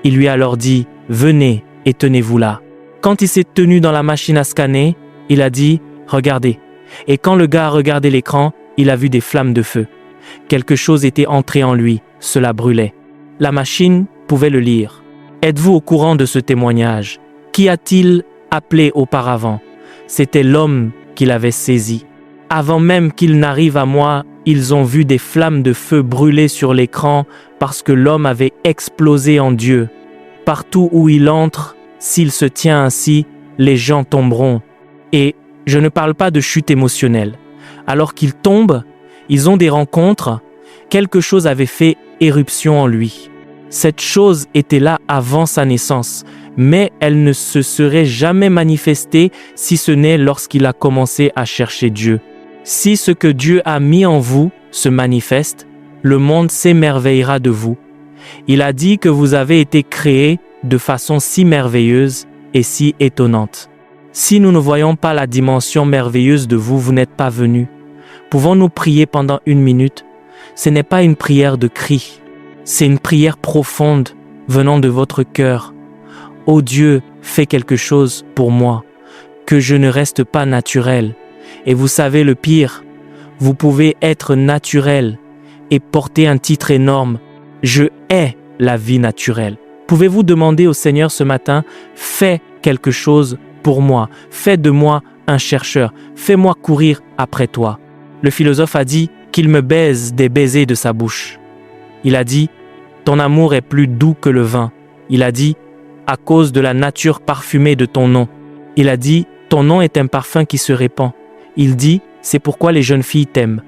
Il lui a alors dit « Venez et tenez-vous là ». Quand il s'est tenu dans la machine à scanner, il a dit « Regardez ». Et quand le gars a regardé l'écran, il a vu des flammes de feu. Quelque chose était entré en lui, cela brûlait. La machine pouvait le lire. Êtes-vous au courant de ce témoignage? Qui a-t-il appelé auparavant? C'était l'homme qui l'avait saisi. Avant même qu'il n'arrive à moi, ils ont vu des flammes de feu brûler sur l'écran parce que l'homme avait explosé en Dieu. Partout où il entre, s'il se tient ainsi, les gens tomberont. Et je ne parle pas de chute émotionnelle. Alors qu'ils tombent, ils ont des rencontres, quelque chose avait fait éruption en lui. Cette chose était là avant sa naissance, mais elle ne se serait jamais manifestée si ce n'est lorsqu'il a commencé à chercher Dieu. Si ce que Dieu a mis en vous se manifeste, le monde s'émerveillera de vous. Il a dit que vous avez été créés de façon si merveilleuse et si étonnante. Si nous ne voyons pas la dimension merveilleuse de vous, vous n'êtes pas venus. Pouvons-nous prier pendant 1 minute? Ce n'est pas une prière de cri, c'est une prière profonde venant de votre cœur. Ô Dieu, fais quelque chose pour moi, que je ne reste pas naturel. Et vous savez le pire, vous pouvez être naturel et porter un titre énorme. Je hais la vie naturelle. Pouvez-vous demander au Seigneur ce matin, fais quelque chose pour moi, fais de moi un chercheur, fais-moi courir après toi. Le philosophe a dit qu'il me baise des baisers de sa bouche. Il a dit, ton amour est plus doux que le vin. Il a dit, à cause de la nature parfumée de ton nom. Il a dit, ton nom est un parfum qui se répand. Il dit, c'est pourquoi les jeunes filles t'aiment.